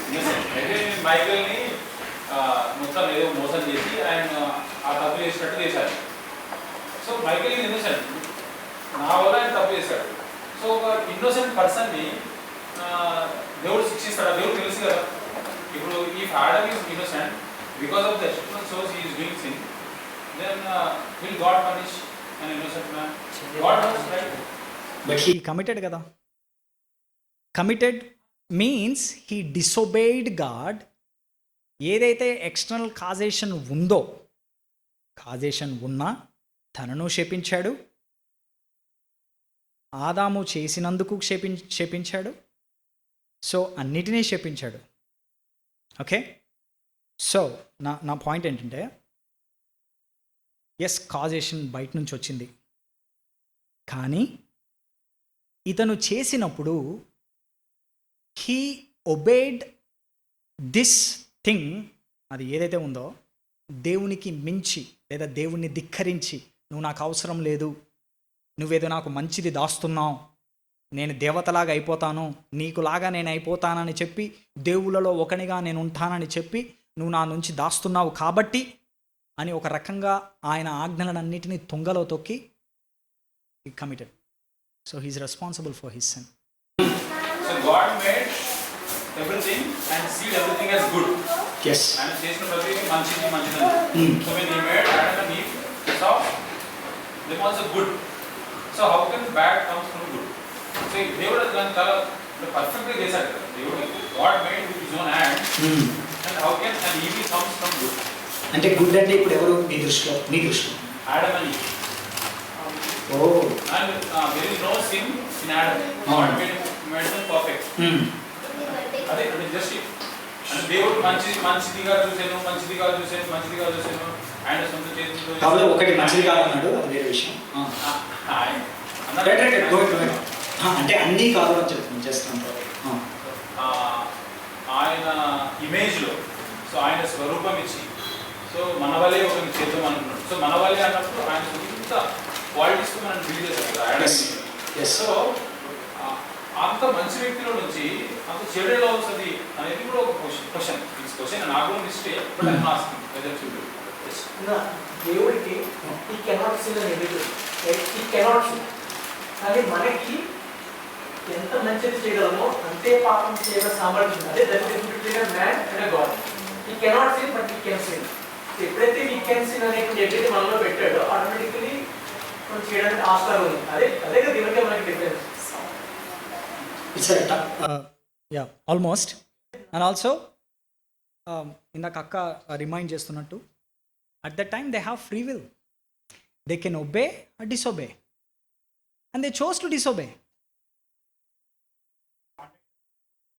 ఇన్నోసెంట్ అయితే మైకేల్ని మొత్తం ఏదో మోసం చేసి ఆయన ఆ తప్పు చేసినట్టు చేశారు. సో మైకేల్ ఇన్నోసెంట్, నా వల్ల ఆయన తప్పు చేశాడు. సో ఒక ఇన్నోసెంట్ పర్సన్ని దేవుడు శిక్షిస్తాడు, దేవుడు తెలుసు కదా. ఇప్పుడు ఈ Adam is innocent because of the external source he is doing sin, then will God punish an innocent man? God knows, right? But he committed kada. Committed means he disobeyed God. ఏదైతే external causation ఉందో, causation ఉన్నా తనను శపించాడు, ఆదాము చేసినందుకు శపించాడు. So అన్నిటినీ శపించాడు. ఓకే, సో నా పాయింట్ ఏంటంటే, ఎస్ కాజేషన్ బయట నుంచి వచ్చింది, కానీ ఇతను చేసినప్పుడు హీ ఒబేడ్ దిస్ థింగ్, అది ఏదైతే ఉందో దేవునికి మించి లేదా దేవుణ్ణి ధిక్కరించి, నువ్వు నాకు అవసరం లేదు, నువ్వేదో నాకు మంచిది దాస్తున్నావు, నేను దేవతలాగా అయిపోతాను, నీకులాగా నేను అయిపోతానని చెప్పి, దేవుళ్ళలో ఒకనిగా నేను ఉంటానని చెప్పి నువ్వు నా నుంచి దాస్తున్నావు కాబట్టి అని ఒక రకంగా ఆయన ఆజ్ఞలన్నిటినీ తుంగలో తొక్కి he committed. So he is responsible for his sin. So God made everything and see everything as good. Yes. ఆయన చేసిన ప్రతి మంచిది మంచిదని. So when he made Adam and Eve, he saw them also good. So how can bad comes from good? So దేవుడు దాన్ని చాలా పర్ఫెక్ట్గా చేశాడు కదా దేవుడు. God made with his own hand and how can and evil comes from good. అంటే good అంటే ఇప్పుడు ఎవరు మీ దృష్టిలో? Adam and Eve. Oh And there is no sin in Adam. God made them perfect. అదే అంటే జస్ట్ అంటే దేవుడు మంచిదిగా చూసాను ఆయన సొంత చేతులతో కాబట్టి ఒకటి మంచిది కాదన్నాడు, అది వేరే విషయం. అంటే అన్నీ కాదు అని చెప్తున్నాను చేస్తాను. ఆయన ఇమేజ్లో సో ఆయన స్వరూపం ఇచ్చి సో మన వల్లే ఒకరిని చేద్దాం అనుకున్నాడు. సో మన వల్లే అన్నప్పుడు ఆయన సొంత క్వాలిటీస్తో మనం బిల్డ్ చేశారు కదా. సో అంత మంచి వ్యక్తిలో నుంచి అంత చెడు ఎలా వస్తుంది అనేది కూడా ఒక క్వశ్చన్ నాకు కూడా ఇష్టే. But I asking whether to do. దేవుడికి ఈ కెనాట్ సీన్ అని ఎందుకు ఈ కెనాట్ సీన్, కానీ మనకి ఎంత మంచిది చేయగలమో అంతే పాపం చేయగల సామర్థ్యం ఉంది. అదే దట్ మ్యాన్ అండ్ గాడ్. ఈ కెనాట్ సీన్ బట్ ఈ కెన్ సీన్. ఎప్పుడైతే ఈ కెన్ సీన్ అనేటువంటి ఎప్పుడైతే మనలో పెట్టాడో ఆటోమేటికలీ మనం చేయడానికి ఆస్కారం ఉంది. అదే కదా దేవుడికి మనకి difference. Yeah almost. And also ఇందాక అక్క రిమైండ్ చేస్తున్నట్టు at the time they have free will. They can obey or disobey and they chose to డిసొబే.